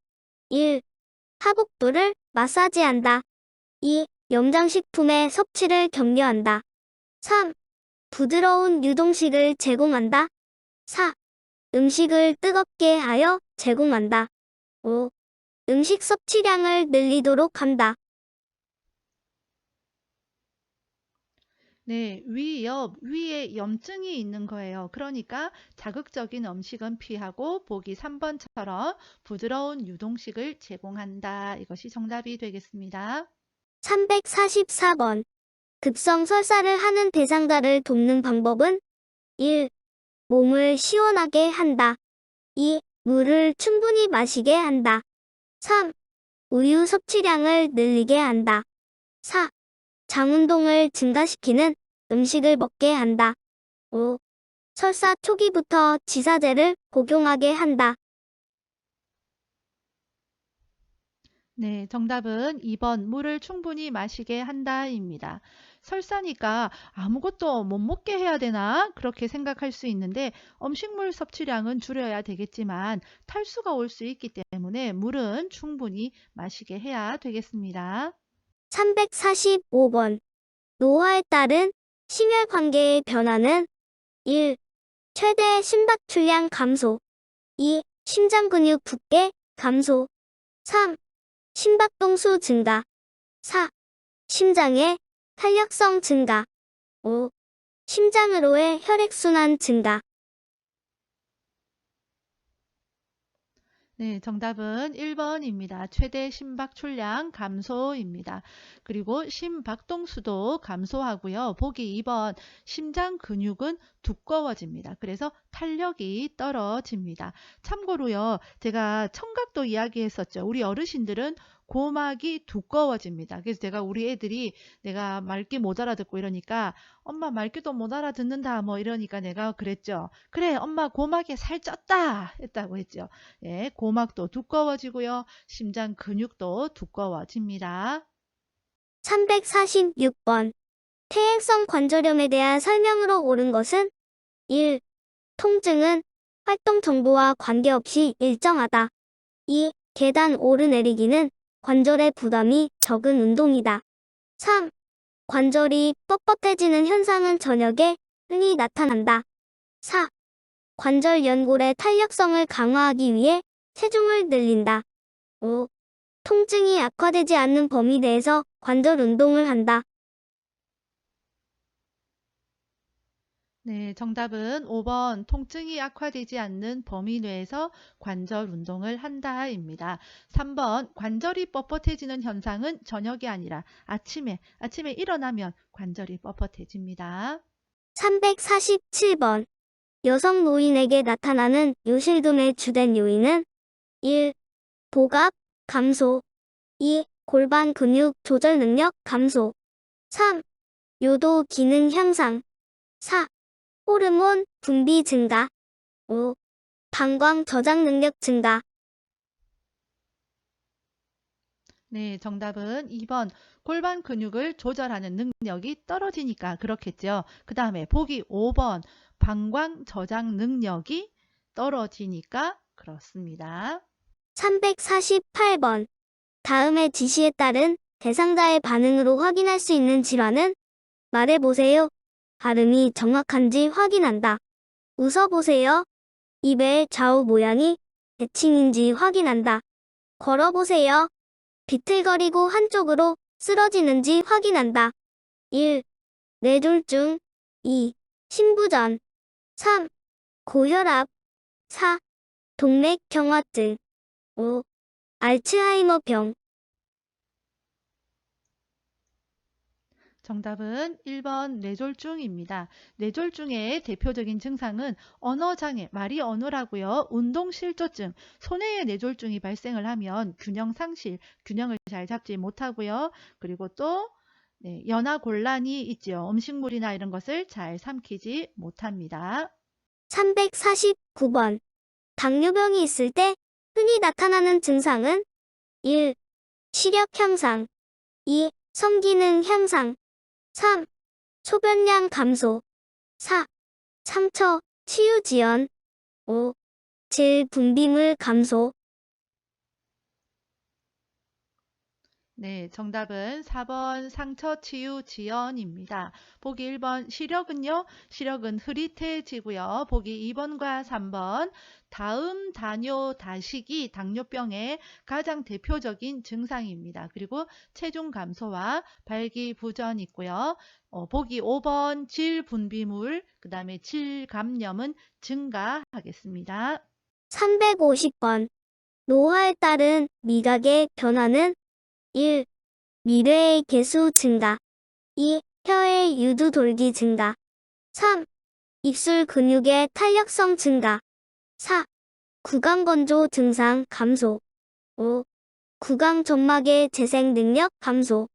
1. 하복부를 마사지한다. 2. 염장식품의 섭취를 격려한다. 3. 부드러운 유동식을 제공한다. 4. 음식을 뜨겁게 하여 제공한다. 5. 음식 섭취량을 늘리도록 한다. 네, 위에 염증이 있는 거예요. 그러니까 자극적인 음식은 피하고 보기 3번처럼 부드러운 유동식을 제공한다. 이것이 정답이 되겠습니다. 344번. 급성 설사를 하는 대상자를 돕는 방법은 1. 몸을 시원하게 한다. 2. 물을 충분히 마시게 한다. 3. 우유 섭취량을 늘리게 한다. 4. 장운동을 증가시키는 음식을 먹게 한다. 5. 설사 초기부터 지사제를 복용하게 한다. 네, 정답은 2번 물을 충분히 마시게 한다입니다. 설사니까 아무것도 못 먹게 해야 되나? 그렇게 생각할 수 있는데 음식물 섭취량은 줄여야 되겠지만 탈수가 올 수 있기 때문에 물은 충분히 마시게 해야 되겠습니다. 345번. 노화에 따른 심혈관계의 변화는 1. 최대 심박출량 감소. 2. 심장근육 붓게 감소. 3. 심박동수 증가. 4. 심장의 탄력성 증가. 5. 심장으로의 혈액순환 증가. 네, 정답은 1번입니다. 최대 심박 출량 감소입니다. 그리고 심박동수도 감소하고요. 보기 2번 심장 근육은 두꺼워집니다. 그래서 탄력이 떨어집니다. 참고로요, 제가 청각도 이야기했었죠. 우리 어르신들은 고막이 두꺼워집니다. 그래서 제가 우리 애들이 내가 말귀 못 알아듣고 이러니까 엄마 말귀도 못 알아듣는다 뭐 이러니까 내가 그랬죠. 그래, 엄마 고막에 살 쪘다 했다고 했죠. 예, 고막도 두꺼워지고요. 심장 근육도 두꺼워집니다. 346번. 퇴행성 관절염에 대한 설명으로 옳은 것은 1. 통증은 활동 정도와 관계없이 일정하다. 2. 계단 오르내리기는 관절의 부담이 적은 운동이다. 3. 관절이 뻣뻣해지는 현상은 저녁에 흔히 나타난다. 4. 관절 연골의 탄력성을 강화하기 위해 체중을 늘린다. 5. 통증이 악화되지 않는 범위 내에서 관절 운동을 한다. 네, 정답은 5번 통증이 악화되지 않는 범위 내에서 관절 운동을 한다입니다. 3번 관절이 뻣뻣해지는 현상은 저녁이 아니라 아침에 일어나면 관절이 뻣뻣해집니다. 347번. 여성 노인에게 나타나는 요실금의 주된 요인은 1. 복압 감소. 2. 골반 근육 조절 능력 감소. 3. 요도 기능 향상. 4. 호르몬 분비 증가. 5. 방광 저장 능력 증가. 네, 정답은 2번 골반 근육을 조절하는 능력이 떨어지니까 그렇겠죠. 그 다음에 보기 5번 방광 저장 능력이 떨어지니까 그렇습니다. 348번. 다음의 지시에 따른 대상자의 반응으로 확인할 수 있는 질환은 말해보세요. 발음이 정확한지 확인한다. 웃어보세요. 입의 좌우 모양이 대칭인지 확인한다. 걸어보세요. 비틀거리고 한쪽으로 쓰러지는지 확인한다. 1. 뇌졸중. 2. 심부전. 3. 고혈압. 4. 동맥경화증. 5. 알츠하이머병. 정답은 1번 뇌졸중입니다. 뇌졸중의 대표적인 증상은 언어장애, 말이 어눌하고요. 운동실조증, 손해의 뇌졸중이 발생을 하면 균형상실, 균형을 잘 잡지 못하고요. 그리고 또 연화곤란이 있죠. 음식물이나 이런 것을 잘 삼키지 못합니다. 349번. 당뇨병이 있을 때 흔히 나타나는 증상은 1. 시력 향상. 2. 성기능 향상. 3. 소변량 감소. 4. 상처, 치유 지연. 5. 질 분비물 감소. 네, 정답은 4번 상처 치유 지연입니다. 보기 1번 시력은요. 시력은 흐릿해지고요. 보기 2번과 3번 다음 다뇨 다식이 당뇨병의 가장 대표적인 증상입니다. 그리고 체중 감소와 발기부전이 있고요. 보기 5번 질 분비물, 그 다음에 질 감염은 증가하겠습니다. 350번. 노화에 따른 미각의 변화는 1. 미래의 개수 증가. 2. 혀의 유두 돌기 증가. 3. 입술 근육의 탄력성 증가. 4. 구강 건조 증상 감소. 5. 구강 점막의 재생 능력 감소.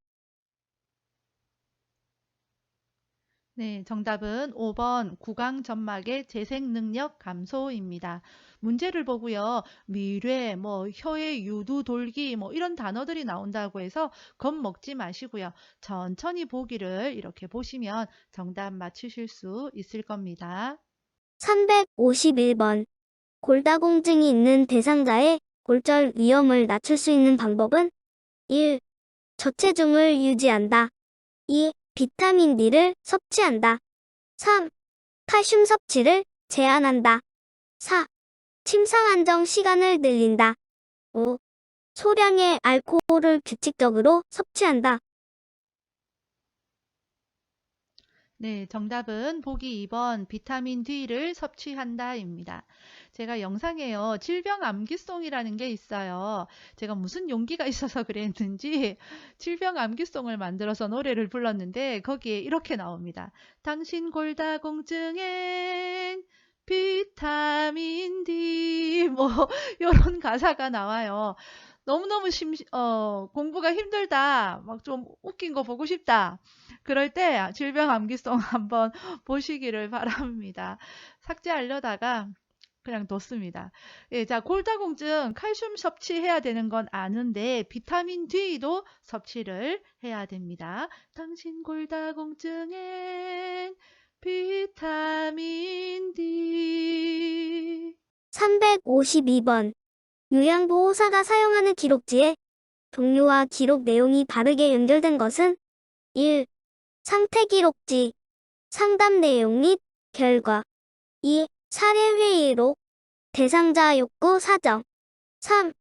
네, 정답은 5번 구강 점막의 재생 능력 감소입니다. 문제를 보고요. 미뢰, 혀의 유두 돌기 이런 단어들이 나온다고 해서 겁먹지 마시고요. 천천히 보기를 이렇게 보시면 정답 맞추실 수 있을 겁니다. 351번. 골다공증이 있는 대상자의 골절 위험을 낮출 수 있는 방법은 1. 저체중을 유지한다. 2. 비타민 D를 섭취한다. 3. 칼슘 섭취를 제한한다. 4. 침상 안정 시간을 늘린다. 5. 소량의 알코올을 규칙적으로 섭취한다. 네, 정답은 보기 2번 비타민 D를 섭취한다입니다. 제가 영상에요. 질병 암기송이라는 게 있어요. 제가 무슨 용기가 있어서 그랬는지 질병 암기송을 만들어서 노래를 불렀는데 거기에 이렇게 나옵니다. 당신 골다공증엔 비타민 D 이런 가사가 나와요. 너무너무 공부가 힘들다. 막 좀 웃긴 거 보고 싶다. 그럴 때 질병 암기송 한번 보시기를 바랍니다. 삭제하려다가 그냥 뒀습니다. 예, 자, 골다공증 칼슘 섭취해야 되는 건 아는데 비타민 D도 섭취를 해야 됩니다. 당신 골다공증엔 비타민 D. 352번. 요양보호사가 사용하는 기록지에 동료와 기록 내용이 바르게 연결된 것은 1. 상태 기록지, 상담 내용 및 결과. 2. 사례 회의록, 대상자 욕구 사정. 3.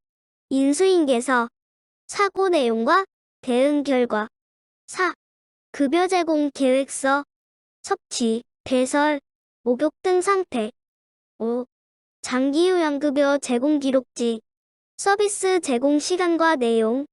인수인계서, 사고 내용과 대응 결과. 4. 급여 제공 계획서, 섭취, 배설, 목욕 등 상태. 5. 장기 요양급여 제공 기록지, 서비스 제공 시간과 내용.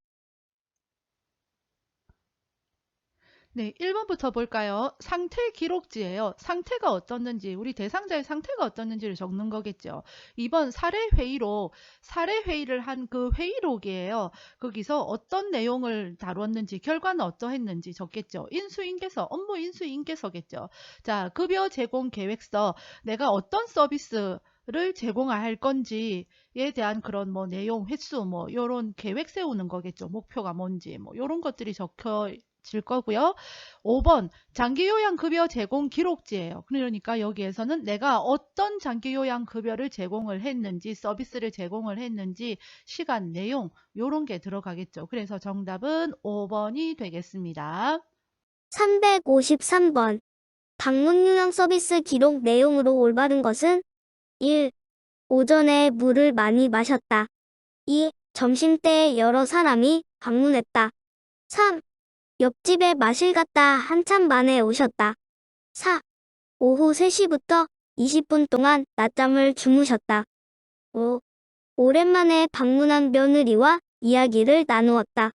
네, 1번부터 볼까요? 상태 기록지예요. 상태가 어떻는지, 우리 대상자의 상태가 어떻는지를 적는 거겠죠. 2번 사례 회의록, 사례 회의를 한 그 회의록이에요. 거기서 어떤 내용을 다뤘는지, 결과는 어떠했는지 적겠죠. 인수인계서, 업무 인수인계서겠죠. 자, 급여 제공 계획서, 내가 어떤 서비스를 제공할 건지에 대한 그런 내용, 횟수, 요런 계획 세우는 거겠죠. 목표가 뭔지, 요런 것들이 적혀 질 거고요. 5번 장기요양급여 제공 기록지예요. 그러니까 여기에서는 내가 어떤 장기요양급여를 제공을 했는지 서비스를 제공을 했는지 시간, 내용 요런 게 들어가겠죠. 그래서 정답은 5번이 되겠습니다. 353번. 방문 요양 서비스 기록 내용으로 올바른 것은 1. 오전에 물을 많이 마셨다. 2. 점심때 여러 사람이 방문했다. 3. 옆집에 마실 갔다 한참 만에 오셨다. 4. 오후 3시부터 20분 동안 낮잠을 주무셨다. 5. 오랜만에 방문한 며느리와 이야기를 나누었다.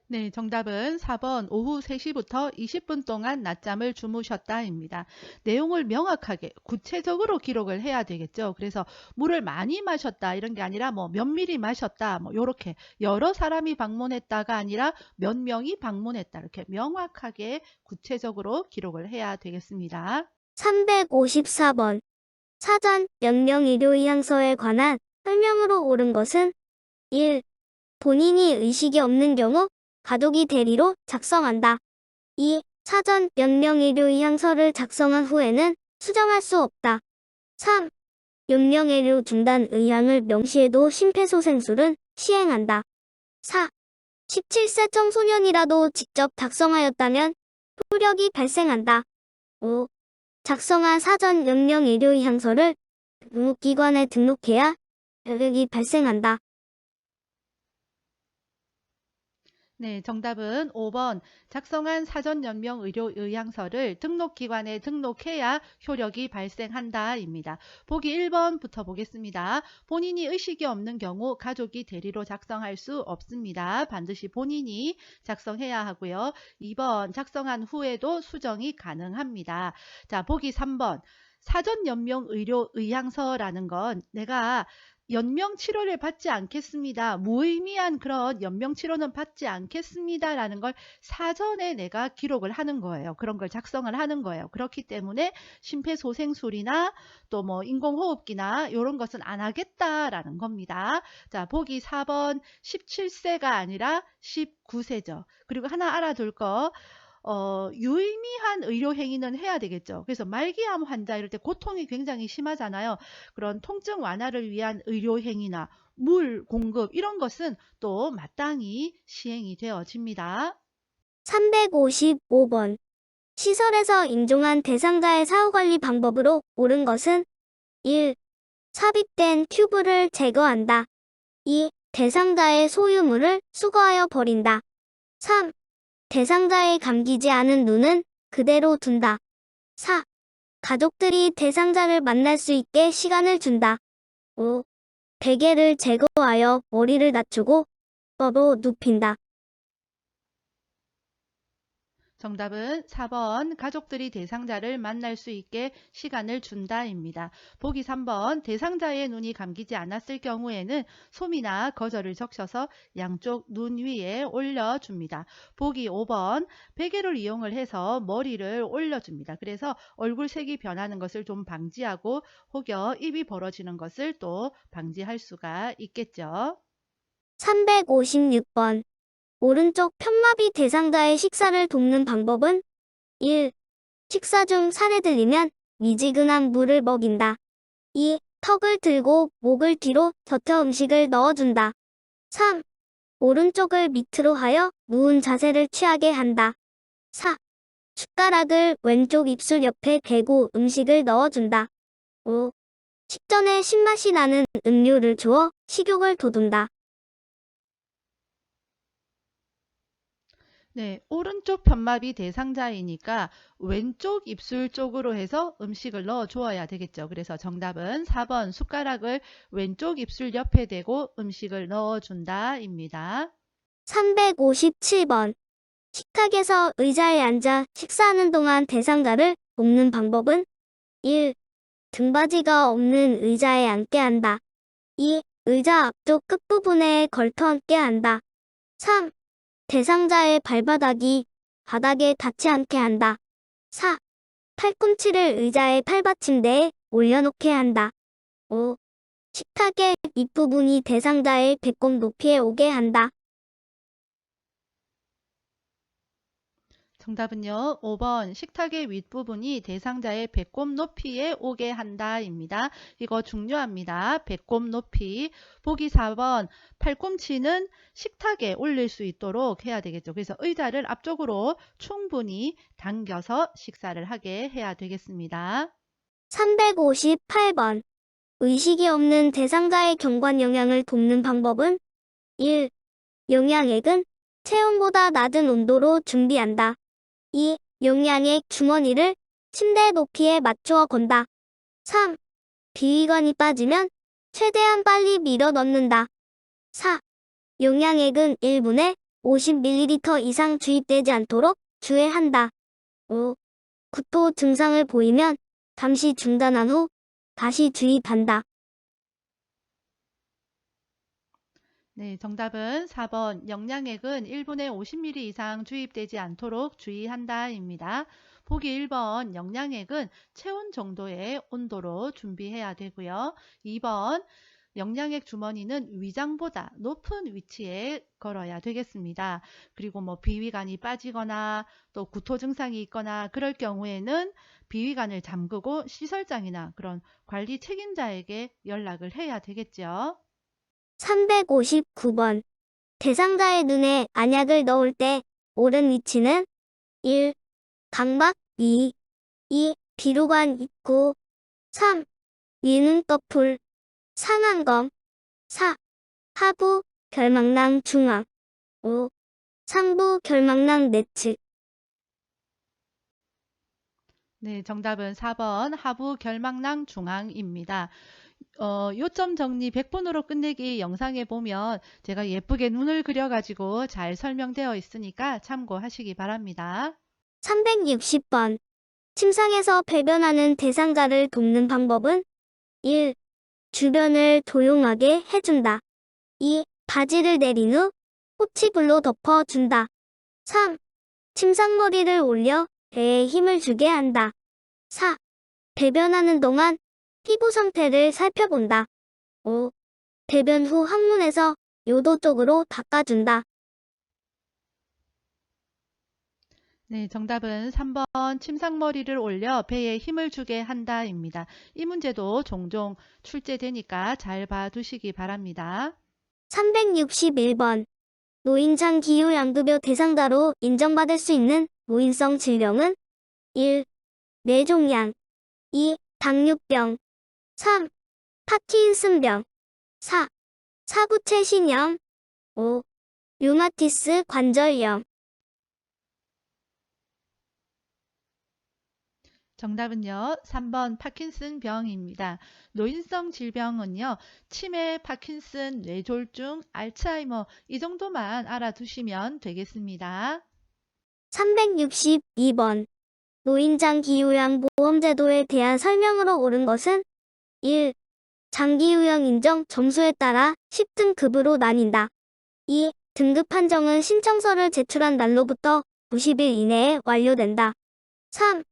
네, 정답은 4번 오후 3시부터 20분 동안 낮잠을 주무셨다입니다. 내용을 명확하게 구체적으로 기록을 해야 되겠죠. 그래서 물을 많이 마셨다 이런 게 아니라 몇 미리 마셨다 요렇게 여러 사람이 방문했다가 아니라 몇 명이 방문했다 이렇게 명확하게 구체적으로 기록을 해야 되겠습니다. 354번. 사전 연명의료의향서에 관한 설명으로 옳은 것은 1. 본인이 의식이 없는 경우 가족이 대리로 작성한다. 2. 사전 연명의료의향서를 작성한 후에는 수정할 수 없다. 3. 연명의료 중단 의향을 명시해도 심폐소생술은 시행한다. 4. 17세 청소년이라도 직접 작성하였다면 효력이 발생한다. 5. 작성한 사전 연명의료의향서를 등록기관에 등록해야 효력이 발생한다. 네, 정답은 5번 작성한 사전연명의료의향서를 등록기관에 등록해야 효력이 발생한다입니다. 보기 1번부터 보겠습니다. 본인이 의식이 없는 경우 가족이 대리로 작성할 수 없습니다. 반드시 본인이 작성해야 하고요. 2번 작성한 후에도 수정이 가능합니다. 자, 보기 3번 사전연명의료의향서라는 건 내가 연명 치료를 받지 않겠습니다. 무의미한 그런 연명 치료는 받지 않겠습니다라는 걸 사전에 내가 기록을 하는 거예요. 그런 걸 작성을 하는 거예요. 그렇기 때문에 심폐소생술이나 또 뭐 인공호흡기나 이런 것은 안 하겠다라는 겁니다. 자, 보기 4번 17세가 아니라 19세죠. 그리고 하나 알아둘 거 유의미한 의료 행위는 해야 되겠죠. 그래서 말기암 환자 이럴 때 고통이 굉장히 심하잖아요. 그런 통증 완화를 위한 의료 행위나 물 공급 이런 것은 또 마땅히 시행이 되어집니다. 355번. 시설에서 인종한 대상자의 사후관리 방법으로 옳은 것은 1. 삽입된 튜브를 제거한다. 2. 대상자의 소유물을 수거하여 버린다. 3. 대상자의 감기지 않은 눈은 그대로 둔다. 4. 가족들이 대상자를 만날 수 있게 시간을 준다. 5. 베개를 제거하여 머리를 낮추고 뻗어 눕힌다. 정답은 4번 가족들이 대상자를 만날 수 있게 시간을 준다입니다. 보기 3번 대상자의 눈이 감기지 않았을 경우에는 솜이나 거저를 적셔서 양쪽 눈 위에 올려줍니다. 보기 5번 베개를 이용을 해서 머리를 올려줍니다. 그래서 얼굴 색이 변하는 것을 좀 방지하고 혹여 입이 벌어지는 것을 또 방지할 수가 있겠죠. 356번. 오른쪽 편마비 대상자의 식사를 돕는 방법은 1. 식사 중 살에 들리면 미지근한 물을 먹인다. 2. 턱을 들고 목을 뒤로 젖혀 음식을 넣어준다. 3. 오른쪽을 밑으로 하여 누운 자세를 취하게 한다. 4. 숟가락을 왼쪽 입술 옆에 대고 음식을 넣어준다. 5. 식전에 신맛이 나는 음료를 주어 식욕을 돋운다. 네, 오른쪽 편마비 대상자이니까 왼쪽 입술 쪽으로 해서 음식을 넣어 주어야 되겠죠. 그래서 정답은 4번 숟가락을 왼쪽 입술 옆에 대고 음식을 넣어 준다입니다. 357번. 식탁에서 의자에 앉아 식사하는 동안 대상자를 돕는 방법은 1. 등받이가 없는 의자에 앉게 한다. 2. 의자 앞쪽 끝부분에 걸터 앉게 한다. 3. 대상자의 발바닥이 바닥에 닿지 않게 한다. 4. 팔꿈치를 의자의 팔받침대에 올려놓게 한다. 5. 식탁의 윗부분이 대상자의 배꼽 높이에 오게 한다. 정답은요. 5번 식탁의 윗부분이 대상자의 배꼽 높이에 오게 한다입니다. 이거 중요합니다. 배꼽 높이. 보기 4번 팔꿈치는 식탁에 올릴 수 있도록 해야 되겠죠. 그래서 의자를 앞쪽으로 충분히 당겨서 식사를 하게 해야 되겠습니다. 358번. 의식이 없는 대상자의 경관 영양을 돕는 방법은 1. 영양액은 체온보다 낮은 온도로 준비한다. 2. 영양액 주머니를 침대 높이에 맞추어 건다. 3. 비위관이 빠지면 최대한 빨리 밀어 넣는다. 4. 영양액은 1분에 50ml 이상 주입되지 않도록 주의한다. 5. 구토 증상을 보이면 잠시 중단한 후 다시 주입한다. 네, 정답은 4번 영양액은 1분에 50ml 이상 주입되지 않도록 주의한다입니다. 보기 1번 영양액은 체온 정도의 온도로 준비해야 되고요. 2번 영양액 주머니는 위장보다 높은 위치에 걸어야 되겠습니다. 그리고 뭐 비위관이 빠지거나 또 구토 증상이 있거나 그럴 경우에는 비위관을 잠그고 시설장이나 그런 관리 책임자에게 연락을 해야 되겠죠. 359번. 대상자의 눈에 안약을 넣을 때 옳은 위치는 1. 각막 위 2. 비루관 입구 3. 위눈꺼풀 상안검 4. 하부 결막낭 중앙 5. 상부 결막낭 내측. 네, 정답은 4번 하부 결막낭 중앙입니다. 요점 정리 100번으로 끝내기 영상에 보면 제가 예쁘게 눈을 그려가지고 잘 설명되어 있으니까 참고하시기 바랍니다. 360번. 침상에서 배변하는 대상자를 돕는 방법은 1. 주변을 조용하게 해준다. 2. 바지를 내린 후 호치불로 덮어준다. 3. 침상머리를 올려 배에 힘을 주게 한다. 4. 배변하는 동안 피부 상태를 살펴본다. 5. 배변 후 항문에서 요도 쪽으로 닦아준다. 네, 정답은 3번 침상머리를 올려 배에 힘을 주게 한다입니다. 이 문제도 종종 출제되니까 잘 봐두시기 바랍니다. 361번. 노인장 기후양급여 대상자로 인정받을 수 있는 노인성 질병은 1. 뇌종양 2. 당뇨병 3. 파킨슨병 4. 사구체신염 5. 류마티스 관절염. 정답은요, 3번 파킨슨 병입니다. 노인성 질병은요, 치매, 파킨슨, 뇌졸중, 알츠하이머 이 정도만 알아두시면 되겠습니다. 362번. 노인장 기요양보험제도에 대한 설명으로 옳은 것은 1. 장기요양 인정 점수에 따라 10등급으로 나뉜다. 2. 등급 판정은 신청서를 제출한 날로부터 90일 이내에 완료된다. 3.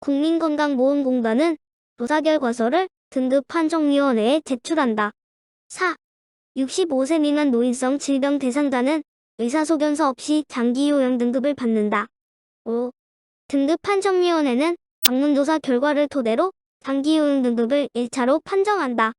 국민건강보험공단은 조사 결과서를 등급판정위원회에 제출한다. 4. 65세 미만 노인성 질병 대상자는 의사소견서 없이 장기요양 등급을 받는다. 5. 등급판정위원회는 방문조사 결과를 토대로 장기요양 등급을 1차로 판정한다.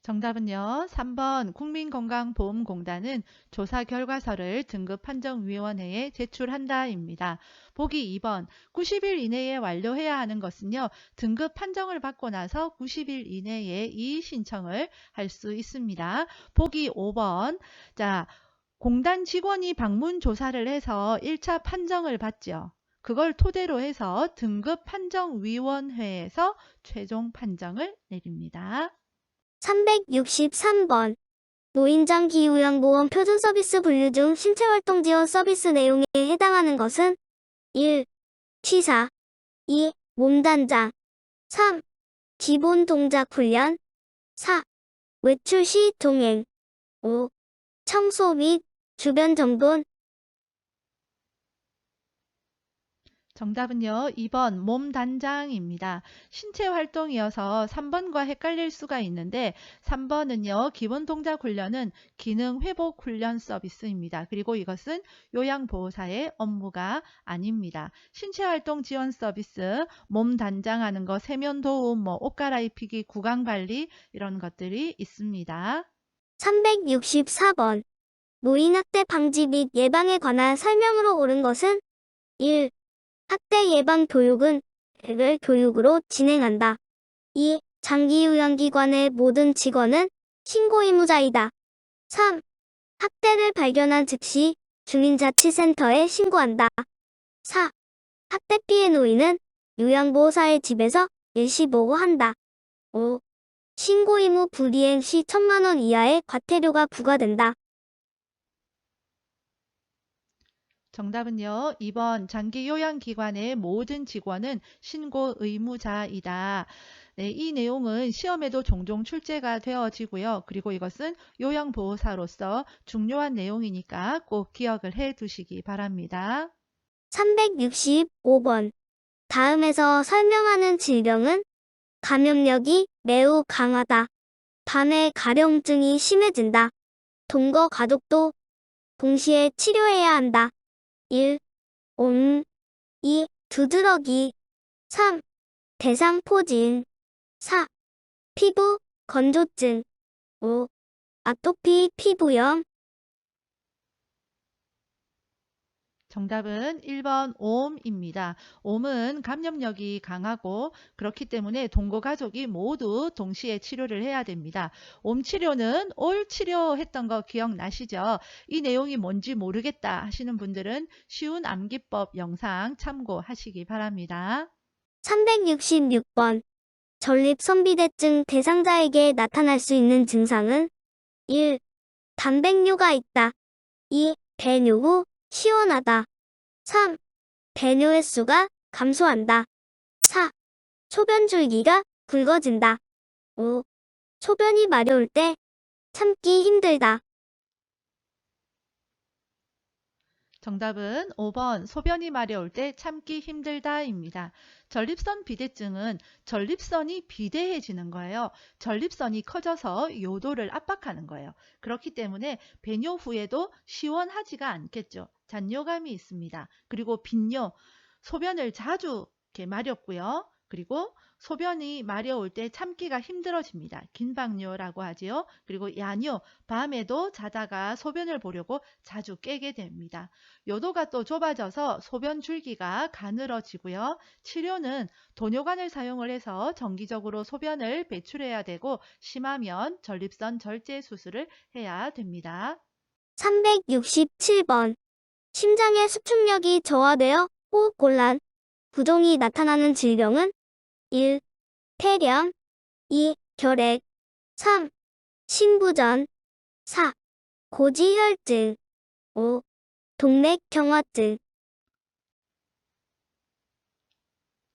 정답은요, 3번 국민건강보험공단은 조사 결과서를 등급판정위원회에 제출한다입니다. 보기 2번 90일 이내에 완료해야 하는 것은요, 등급 판정을 받고 나서 90일 이내에 이의 신청을 할 수 있습니다. 보기 5번 자, 공단 직원이 방문 조사를 해서 1차 판정을 받죠. 그걸 토대로 해서 등급판정위원회에서 최종 판정을 내립니다. 363번. 노인장 기요양보험 표준 서비스 분류 중 신체활동 지원 서비스 내용에 해당하는 것은 1. 취사 2. 몸단장 3. 기본 동작 훈련 4. 외출 시 동행 5. 청소 및 주변 정돈. 정답은요, 2번 몸단장입니다. 신체 활동이어서 3번과 헷갈릴 수가 있는데 3번은요, 기본 동작 훈련은 기능 회복 훈련 서비스입니다. 그리고 이것은 요양보호사의 업무가 아닙니다. 신체 활동 지원 서비스, 몸 단장하는 거, 세면 도움, 옷 갈아입히기, 구강 관리 이런 것들이 있습니다. 364번. 노인학대 방지 및 예방에 관한 설명으로 옳은 것은 1. 학대 예방 교육은 개별 교육으로 진행한다. 2. 장기요양기관의 모든 직원은 신고 의무자이다. 3. 학대를 발견한 즉시 주민자치센터에 신고한다. 4. 학대 피해 노인은 요양보호사의 집에서 일시 보고한다. 5. 신고 의무 불이행 시 1,000만 원 이하의 과태료가 부과된다. 정답은요, 2번 장기요양기관의 모든 직원은 신고 의무자이다. 네, 이 내용은 시험에도 종종 출제가 되어지고요. 그리고 이것은 요양보호사로서 중요한 내용이니까 꼭 기억을 해 두시기 바랍니다. 365번. 다음에서 설명하는 질병은 감염력이 매우 강하다. 밤에 가려움증이 심해진다. 동거 가족도 동시에 치료해야 한다. 1. 옴 2. 두드러기 3. 대상포진 4. 피부 건조증 5. 아토피 피부염. 정답은 1번 옴입니다. 옴은 감염력이 강하고 그렇기 때문에 동거 가족이 모두 동시에 치료를 해야 됩니다. 옴 치료는 올 치료했던 거 기억나시죠? 이 내용이 뭔지 모르겠다 하시는 분들은 쉬운 암기법 영상 참고하시기 바랍니다. 366번. 전립선비대증 대상자에게 나타날 수 있는 증상은 1. 단백뇨가 있다. 2. 배뇨 후 시원하다. 3. 배뇨 횟수가 감소한다. 4. 소변 줄기가 굵어진다. 5. 소변이 마려울 때 참기 힘들다. 정답은 5번 소변이 마려울 때 참기 힘들다입니다. 전립선 비대증은 전립선이 비대해지는 거예요. 전립선이 커져서 요도를 압박하는 거예요. 그렇기 때문에 배뇨 후에도 시원하지가 않겠죠. 잔뇨감이 있습니다. 그리고 빈뇨, 소변을 자주 이렇게 마렵고요. 그리고 소변이 마려울 때 참기가 힘들어집니다. 긴박뇨라고 하지요. 그리고 야뇨, 밤에도 자다가 소변을 보려고 자주 깨게 됩니다. 요도가 또 좁아져서 소변 줄기가 가늘어지고요. 치료는 도뇨관을 사용을 해서 정기적으로 소변을 배출해야 되고 심하면 전립선 절제 수술을 해야 됩니다. 367번. 심장의 수축력이 저하되어 호흡곤란, 부종이 나타나는 질병은 1. 폐렴 2. 결핵 3. 신부전 4. 고지혈증 5. 동맥경화증.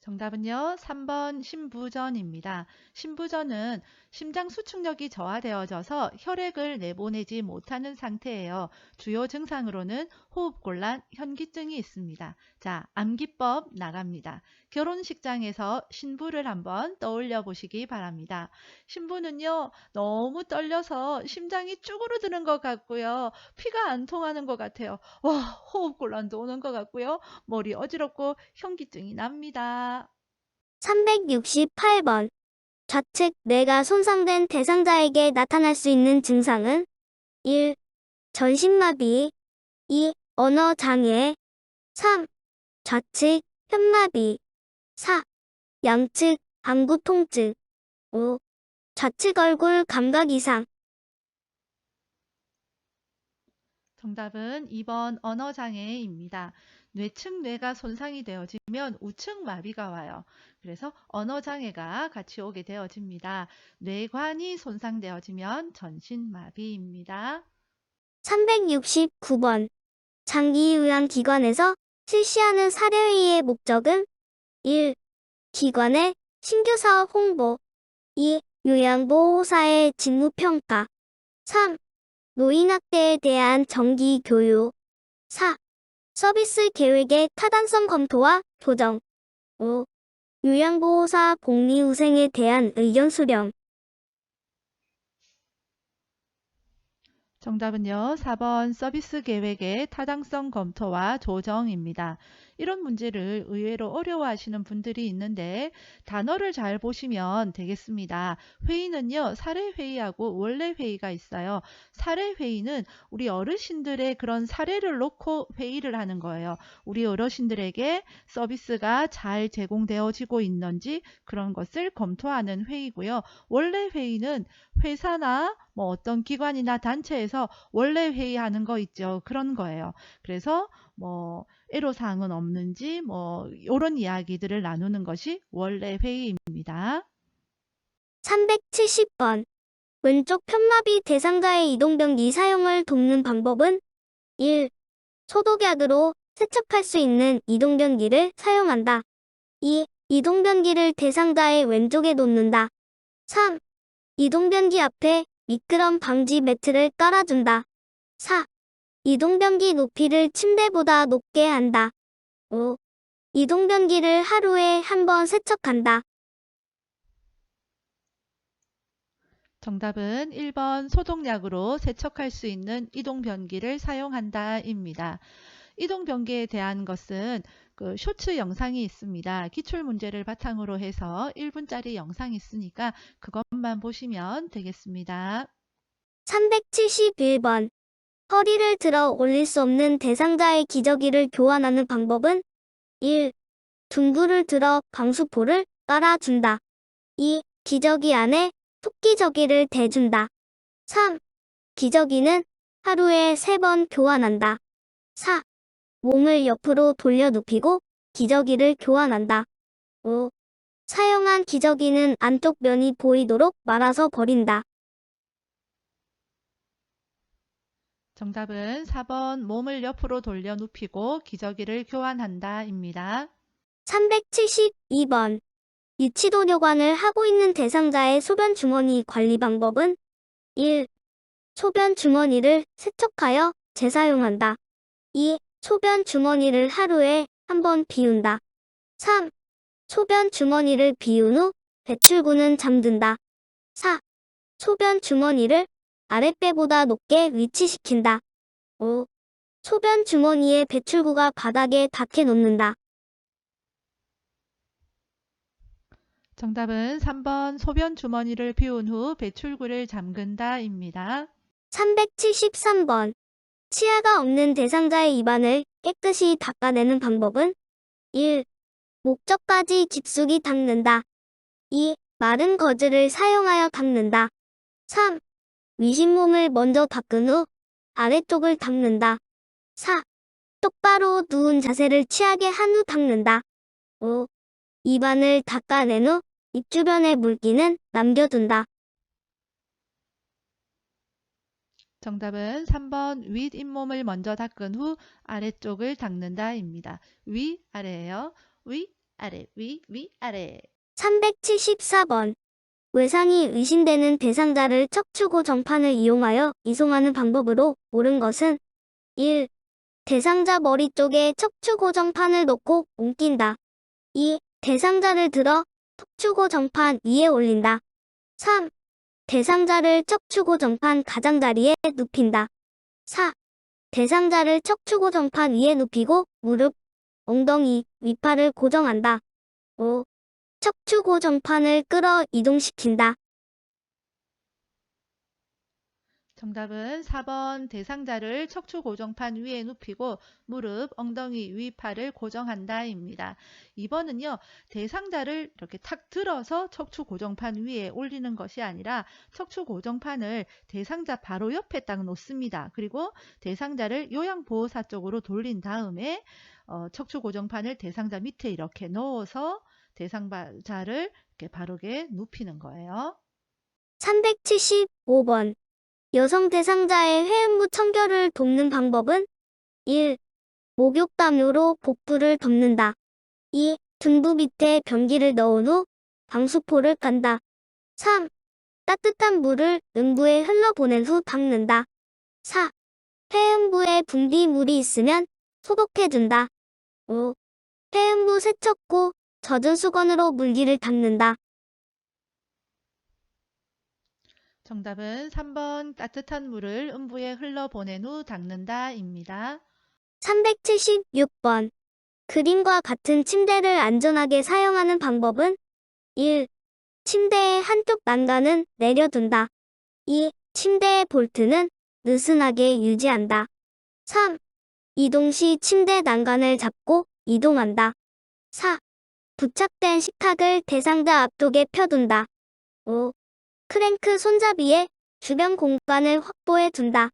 정답은요, 3번 신부전입니다. 신부전은 심장 수축력이 저하되어져서 혈액을 내보내지 못하는 상태예요. 주요 증상으로는 호흡곤란, 현기증이 있습니다. 자, 암기법 나갑니다. 결혼식장에서 신부를 한번 떠올려 보시기 바랍니다. 신부는요, 너무 떨려서 심장이 쭈그러드는 것 같고요. 피가 안 통하는 것 같아요. 와, 호흡곤란도 오는 것 같고요. 머리 어지럽고 현기증이 납니다. 368번. 좌측 뇌가 손상된 대상자에게 나타날 수 있는 증상은 1. 전신마비 2. 언어장애 3. 좌측 현마비 4. 양측 안구 통증 5. 좌측 얼굴 감각 이상. 정답은 2번 언어장애입니다. 뇌측 뇌가 손상이 되어지면 우측 마비가 와요. 그래서 언어장애가 같이 오게 되어집니다. 뇌관이 손상되어지면 전신마비입니다. 369번. 장기요양기관에서 실시하는 사례회의의 목적은 1. 기관의 신규 사업 홍보 2. 요양보호사의 직무평가 3. 노인학대에 대한 정기 교육 4. 서비스 계획의 타당성 검토와 조정 5. 요양보호사 복리후생에 대한 의견 수렴. 정답은요, 4번 서비스 계획의 타당성 검토와 조정입니다. 이런 문제를 의외로 어려워하시는 분들이 있는데 단어를 잘 보시면 되겠습니다. 회의는요, 사례회의하고 원래회의가 있어요. 사례회의는 우리 어르신들의 그런 사례를 놓고 회의를 하는 거예요. 우리 어르신들에게 서비스가 잘 제공되어지고 있는지 그런 것을 검토하는 회의고요. 원래회의는 회사나 뭐 어떤 기관이나 단체에서 원래 회의하는 거 있죠. 그런 거예요. 그래서 뭐 애로사항은 없는지 뭐 이런 이야기들을 나누는 것이 원래 회의입니다. 370번. 왼쪽 편마비 대상자의 이동변기 사용을 돕는 방법은 1. 소독약으로 세척할 수 있는 이동변기를 사용한다. 2. 이동변기를 대상자의 왼쪽에 놓는다. 3. 이동변기 앞에 미끄럼 방지 매트를 깔아준다. 4. 이동변기 높이를 침대보다 높게 한다. 5. 이동변기를 하루에 한 번 세척한다. 정답은 1번 소독약으로 세척할 수 있는 이동변기를 사용한다입니다. 이동변기에 대한 것은 그 쇼츠 영상이 있습니다. 기출문제를 바탕으로 해서 1분짜리 영상이 있으니까 그것만 보시면 되겠습니다. 371번. 허리를 들어 올릴 수 없는 대상자의 기저귀를 교환하는 방법은 1. 둥구를 들어 방수포를 깔아준다. 2. 기저귀 안에 토끼저귀를 대준다. 3. 기저귀는 하루에 3번 교환한다. 4. 몸을 옆으로 돌려 눕히고 기저귀를 교환한다. 5. 사용한 기저귀는 안쪽 면이 보이도록 말아서 버린다. 정답은 4번 몸을 옆으로 돌려 눕히고 기저귀를 교환한다입니다. 372번. 이치도뇨관을 하고 있는 대상자의 소변 주머니 관리 방법은 1. 소변 주머니를 세척하여 재사용한다. 2. 소변 주머니를 하루에 한 번 비운다. 3. 소변 주머니를 비운 후 배출구는 잠든다. 4. 소변 주머니를 아랫배보다 높게 위치시킨다. 5. 소변 주머니의 배출구가 바닥에 닿게 놓는다. 정답은 3번 소변 주머니를 비운 후 배출구를 잠근다입니다. 373번. 치아가 없는 대상자의 입안을 깨끗이 닦아내는 방법은 1. 목젖까지 깊숙이 닦는다. 2. 마른 거즈를 사용하여 닦는다. 3. 위신몸을 먼저 닦은 후 아래쪽을 닦는다. 4. 똑바로 누운 자세를 취하게 한 후 닦는다. 5. 입안을 닦아낸 후 입 주변의 물기는 남겨둔다. 정답은 3번 윗 잇몸을 먼저 닦은 후 아래쪽을 닦는다입니다. 위, 아래예요. 위, 아래, 위, 위, 아래. 374번. 외상이 의심되는 대상자를 척추고정판을 이용하여 이송하는 방법으로 옳은 것은 1. 대상자 머리 쪽에 척추고정판을 놓고 옮긴다. 2. 대상자를 들어 척추고정판 위에 올린다. 3. 대상자를 척추고정판 가장자리에 눕힌다. 4. 대상자를 척추고정판 위에 눕히고 무릎, 엉덩이, 위팔을 고정한다. 5. 척추고정판을 끌어 이동시킨다. 정답은 4번 대상자를 척추 고정판 위에 눕히고 무릎, 엉덩이, 위팔을 고정한다입니다. 2번은요. 대상자를 이렇게 탁 들어서 척추 고정판 위에 올리는 것이 아니라 척추 고정판을 대상자 바로 옆에 딱 놓습니다. 그리고 대상자를 요양보호사 쪽으로 돌린 다음에 척추 고정판을 대상자 밑에 이렇게 넣어서 대상자를 이렇게 바르게 눕히는 거예요. 375번. 여성 대상자의 회음부 청결을 돕는 방법은 1. 목욕담요로 복부를 덮는다. 2. 등부 밑에 변기를 넣은 후 방수포를 깐다. 3. 따뜻한 물을 음부에 흘러보낸 후 닦는다. 4. 회음부에 분비물이 있으면 소독해준다. 5. 회음부 세척구 젖은 수건으로 물기를 닦는다. 정답은 3번 따뜻한 물을 음부에 흘러보낸 후 닦는다입니다. 376번. 그림과 같은 침대를 안전하게 사용하는 방법은 1. 침대의 한쪽 난간은 내려둔다. 2. 침대의 볼트는 느슨하게 유지한다. 3. 이동 시 침대 난간을 잡고 이동한다. 4. 부착된 식탁을 대상자 앞쪽에 펴둔다. 5. 크랭크 손잡이에 주변 공간을 확보해 둔다.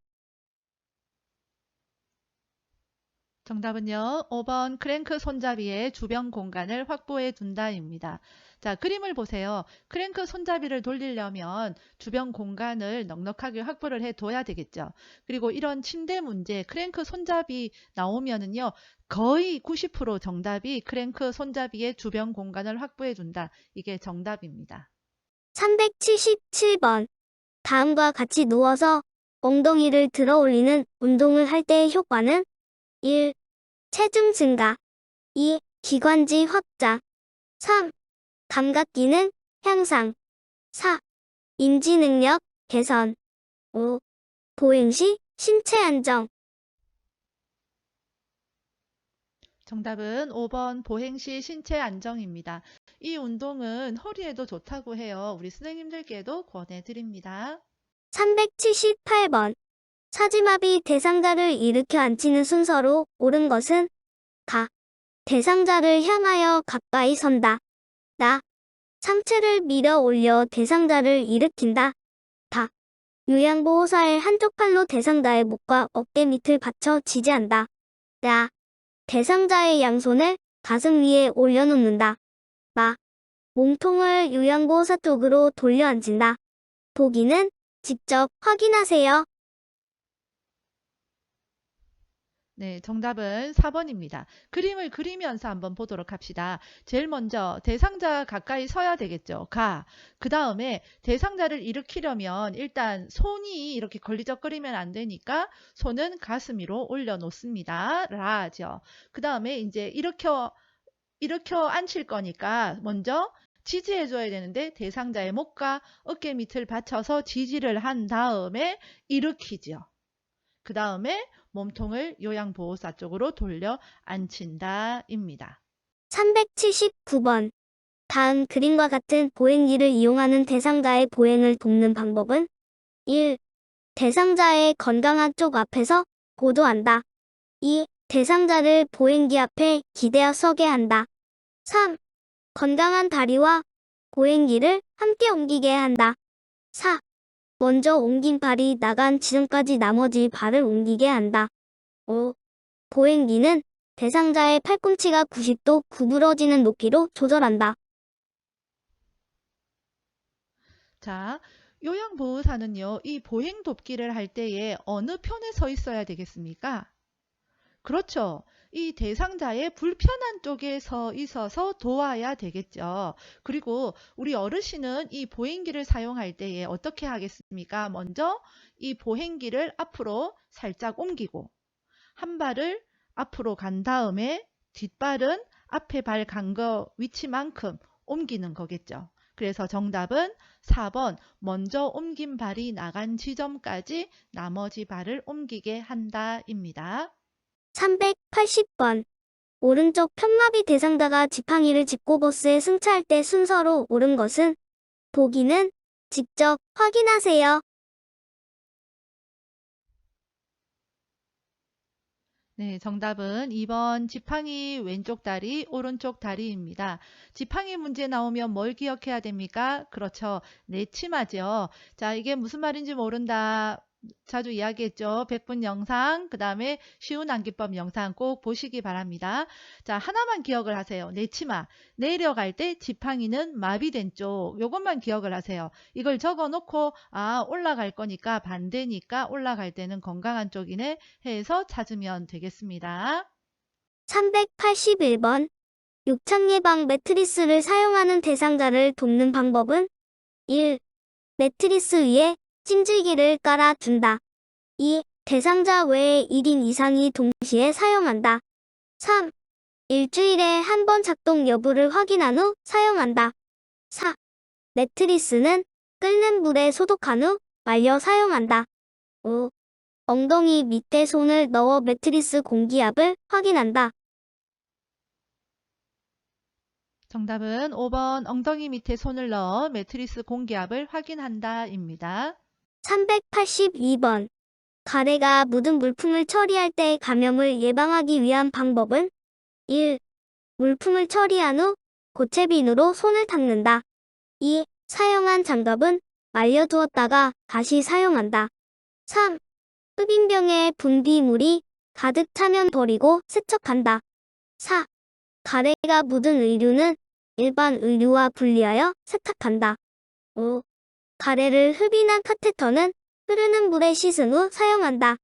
정답은요. 5번 크랭크 손잡이에 주변 공간을 확보해 둔다입니다. 자, 그림을 보세요. 크랭크 손잡이를 돌리려면 주변 공간을 넉넉하게 확보를 해둬야 되겠죠. 그리고 이런 침대 문제, 크랭크 손잡이 나오면은요. 거의 90% 정답이 크랭크 손잡이에 주변 공간을 확보해 둔다. 이게 정답입니다. 377번. 다음과 같이 누워서 엉덩이를 들어 올리는 운동을 할 때의 효과는 1. 체중 증가. 2. 기관지 확장. 3. 감각 기능 향상. 4. 인지 능력 개선. 5. 보행 시 신체 안정. 정답은 5번 보행시 신체 안정입니다. 이 운동은 허리에도 좋다고 해요. 우리 선생님들께도 권해드립니다. 378번. 사지마비 대상자를 일으켜 앉히는 순서로 옳은 것은 가. 대상자를 향하여 가까이 선다. 나. 상체를 밀어 올려 대상자를 일으킨다. 다. 요양보호사의 한쪽 팔로 대상자의 목과 어깨 밑을 받쳐 지지한다. 야. 대상자의 양손을 가슴 위에 올려놓는다. 마. 몸통을 요양보호사 쪽으로 돌려 앉힌다. 보기는 직접 확인하세요. 네, 정답은 4번입니다. 그림을 그리면서 한번 보도록 합시다. 제일 먼저 대상자 가까이 서야 되겠죠. 그 다음에 대상자를 일으키려면 일단 손이 이렇게 걸리적거리면 안 되니까 손은 가슴 위로 올려놓습니다. 라죠. 그 다음에 이제 일으켜 앉힐 거니까 먼저 지지해 줘야 되는데 대상자의 목과 어깨 밑을 받쳐서 지지를 한 다음에 일으키죠. 그 다음에 몸통을 요양보호사 쪽으로 돌려 앉힌다 입니다. 379번. 다음 그림과 같은 보행기를 이용하는 대상자의 보행을 돕는 방법은 1. 대상자의 건강한 쪽 앞에서 보도한다. 2. 대상자를 보행기 앞에 기대어 서게 한다. 3. 건강한 다리와 보행기를 함께 옮기게 한다. 4. 먼저 옮긴 발이 나간 지점까지 나머지 발을 옮기게 한다. 5. 보행기는 대상자의 팔꿈치가 90도 구부러지는 높이로 조절한다. 자, 요양보호사는요, 이 보행 돕기를 할 때에 어느 편에 서 있어야 되겠습니까? 그렇죠. 이 대상자의 불편한 쪽에 서 있어서 도와야 되겠죠. 그리고 우리 어르신은 이 보행기를 사용할 때에 어떻게 하겠습니까? 먼저 이 보행기를 앞으로 살짝 옮기고 한 발을 앞으로 간 다음에 뒷발은 앞에 발 간 거 위치만큼 옮기는 거겠죠. 그래서 정답은 4번 먼저 옮긴 발이 나간 지점까지 나머지 발을 옮기게 한다입니다. 380번. 오른쪽 편마비 대상자가 지팡이를 짚고 버스에 승차할 때 순서로 옳은 것은? 보기는 직접 확인하세요. 네, 정답은 2번 지팡이 왼쪽 다리, 오른쪽 다리입니다. 지팡이 문제 나오면 뭘 기억해야 됩니까? 그렇죠. 내치마죠. 자, 이게 무슨 말인지 모른다. 자주 이야기했죠. 100분 영상, 그 다음에 쉬운 암기법 영상 꼭 보시기 바랍니다. 자, 하나만 기억을 하세요. 내치마. 내려갈 때 지팡이는 마비된 쪽. 요것만 기억을 하세요. 이걸 적어 놓고, 올라갈 거니까 반대니까 올라갈 때는 건강한 쪽이네 해서 찾으면 되겠습니다. 381번. 욕창 예방 매트리스를 사용하는 대상자를 돕는 방법은? 1. 매트리스 위에 찜질기를 깔아준다. 2. 대상자 외에 1인 이상이 동시에 사용한다. 3. 일주일에 한 번 작동 여부를 확인한 후 사용한다. 4. 매트리스는 끓는 물에 소독한 후 말려 사용한다. 5. 엉덩이 밑에 손을 넣어 매트리스 공기압을 확인한다. 정답은 5번 엉덩이 밑에 손을 넣어 매트리스 공기압을 확인한다입니다. 382번. 가래가 묻은 물품을 처리할 때 감염을 예방하기 위한 방법은? 1. 물품을 처리한 후 고체비누로 손을 닦는다. 2. 사용한 장갑은 말려두었다가 다시 사용한다. 3. 흡인병에 분비물이 가득 차면 버리고 세척한다. 4. 가래가 묻은 의류는 일반 의류와 분리하여 세탁한다. 5. 가래를 흡인한 카테터는 흐르는 물에 씻은 후 사용한다.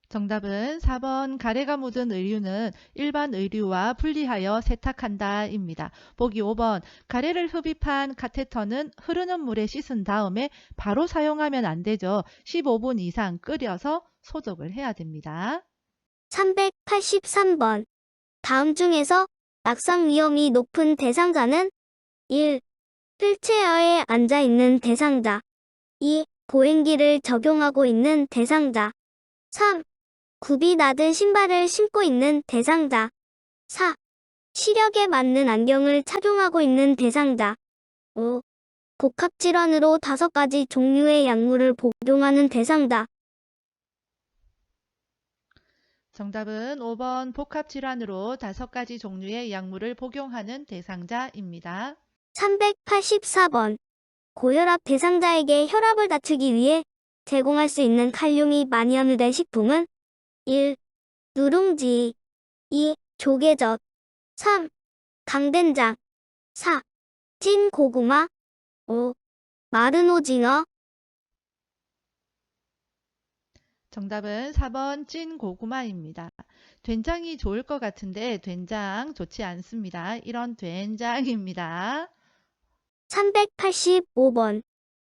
정답은 4번 가래가 묻은 의류는 일반 의류와 분리하여 세탁한다입니다. 보기 5번 가래를 흡입한 카테터는 흐르는 물에 씻은 다음에 바로 사용하면 안 되죠. 15분 이상 끓여서 소독을 해야 됩니다. 383번. 다음 중에서 낙상 위험이 높은 대상자는? 1. 휠체어에 앉아 있는 대상자. 2. 보행기를 적용하고 있는 대상자. 3. 굽이 낮은 신발을 신고 있는 대상자. 4. 시력에 맞는 안경을 착용하고 있는 대상자. 5. 복합질환으로 5가지 종류의 약물을 복용하는 대상자. 정답은 5번 복합질환으로 5가지 종류의 약물을 복용하는 대상자입니다. 384번. 고혈압 대상자에게 혈압을 낮추기 위해 제공할 수 있는 칼륨이 많이 함유된 식품은? 1. 누룽지. 2. 조개젓. 3. 강된장. 4. 찐 고구마. 5. 마른 오징어. 정답은 4번 찐 고구마입니다. 된장이 좋을 것 같은데 된장 좋지 않습니다. 이런 된장입니다. 385번.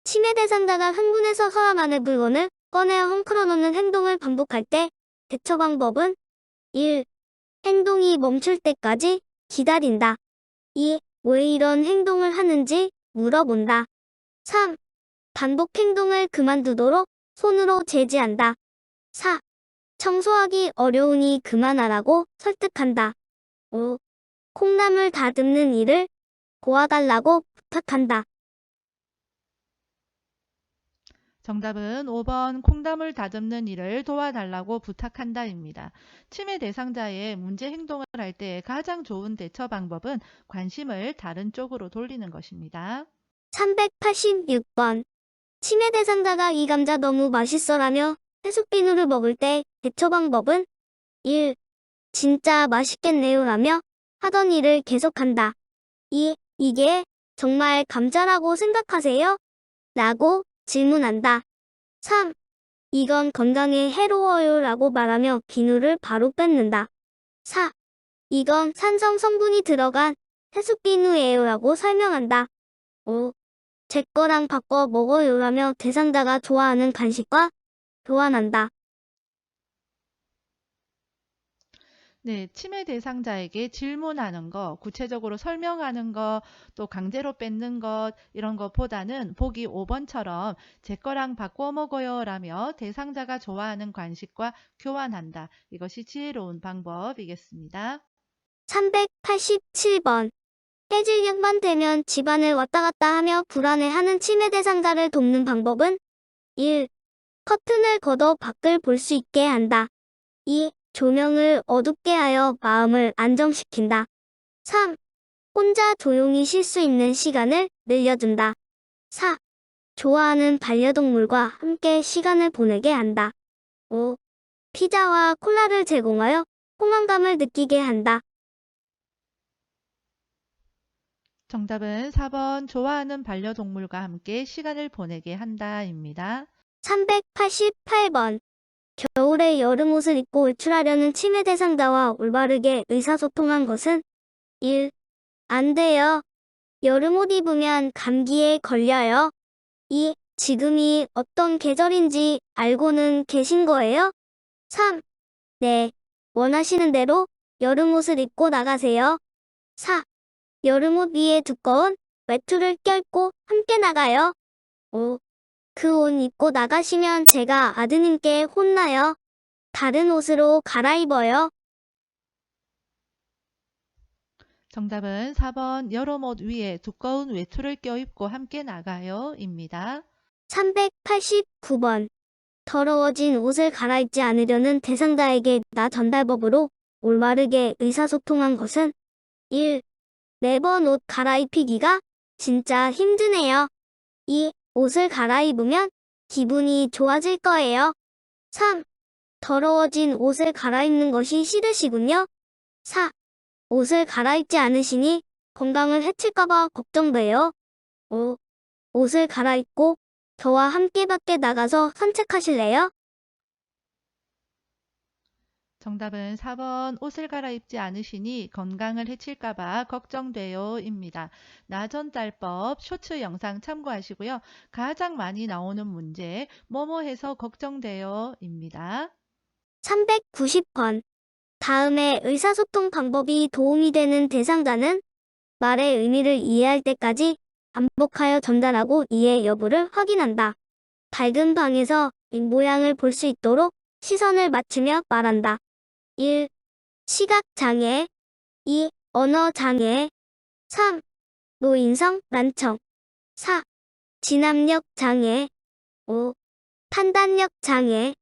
치매 대상자가 흥분해서 서랍 안의 물건을 꺼내어 헝클어 놓는 행동을 반복할 때 대처 방법은 1. 행동이 멈출 때까지 기다린다. 2. 왜 이런 행동을 하는지 물어본다. 3. 반복 행동을 그만두도록 손으로 제지한다. 4. 청소하기 어려우니 그만하라고 설득한다. 5. 콩나물 다듬는 일을 도와달라고 부탁한다. 정답은 5번 콩나물 다듬는 일을 도와달라고 부탁한다입니다. 치매 대상자의 문제 행동을 할 때 가장 좋은 대처 방법은 관심을 다른 쪽으로 돌리는 것입니다. 386번. 치매 대상자가 이 감자 너무 맛있어라며 해숙비누를 먹을 때 대처 방법은 1. 진짜 맛있겠네요 라며 하던 일을 계속한다. 2. 이게 정말 감자라고 생각하세요? 라고 질문한다. 3. 이건 건강에 해로워요 라고 말하며 비누를 바로 뺏는다. 4. 이건 산성 성분이 들어간 해숙비누예요 라고 설명한다. 5. 제 거랑 바꿔 먹어요 라며 대상자가 좋아하는 간식과 교환한다. 네, 치매 대상자에게 질문하는 거, 구체적으로 설명하는 거, 또 강제로 뺏는 것, 이런 것보다는 보기 5번처럼 제 거랑 바꿔 먹어요 라며 대상자가 좋아하는 간식과 교환한다. 이것이 지혜로운 방법이겠습니다. 387번. 해질녘만 되면 집안을 왔다 갔다 하며 불안해하는 치매 대상자를 돕는 방법은 1. 커튼을 걷어 밖을 볼 수 있게 한다. 2. 조명을 어둡게 하여 마음을 안정시킨다. 3. 혼자 조용히 쉴 수 있는 시간을 늘려준다. 4. 좋아하는 반려동물과 함께 시간을 보내게 한다. 5. 피자와 콜라를 제공하여 포만감을 느끼게 한다. 정답은 4번 좋아하는 반려동물과 함께 시간을 보내게 한다입니다. 388번. 겨울에 여름 옷을 입고 외출하려는 치매 대상자와 올바르게 의사소통한 것은 1. 안 돼요. 여름 옷 입으면 감기에 걸려요. 2. 지금이 어떤 계절인지 알고는 계신 거예요? 3. 네. 원하시는 대로 여름 옷을 입고 나가세요. 4. 여름 옷 위에 두꺼운 외투를 껴입고 함께 나가요. 5. 그 옷 입고 나가시면 제가 아드님께 혼나요. 다른 옷으로 갈아입어요. 정답은 4번 여름 옷 위에 두꺼운 외투를 껴입고 함께 나가요 입니다. 389번. 더러워진 옷을 갈아입지 않으려는 대상자에게 나 전달법으로 올바르게 의사소통한 것은 1. 매번 옷 갈아입히기가 진짜 힘드네요. 2. 옷을 갈아입으면 기분이 좋아질 거예요. 3. 더러워진 옷을 갈아입는 것이 싫으시군요. 4. 옷을 갈아입지 않으시니 건강을 해칠까봐 걱정돼요. 5. 옷을 갈아입고 저와 함께 밖에 나가서 산책하실래요? 정답은 4번 옷을 갈아입지 않으시니 건강을 해칠까봐 걱정돼요 입니다. 나전달법 쇼츠 영상 참고하시고요. 가장 많이 나오는 문제 뭐뭐 해서 걱정돼요 입니다. 390번. 다음에 의사소통 방법이 도움이 되는 대상자는 말의 의미를 이해할 때까지 반복하여 전달하고 이해 여부를 확인한다. 밝은 방에서 입 모양을 볼 수 있도록 시선을 맞추며 말한다. 1. 시각장애. 2. 언어장애. 3. 노인성 난청. 4. 진압력 장애. 5. 판단력 장애.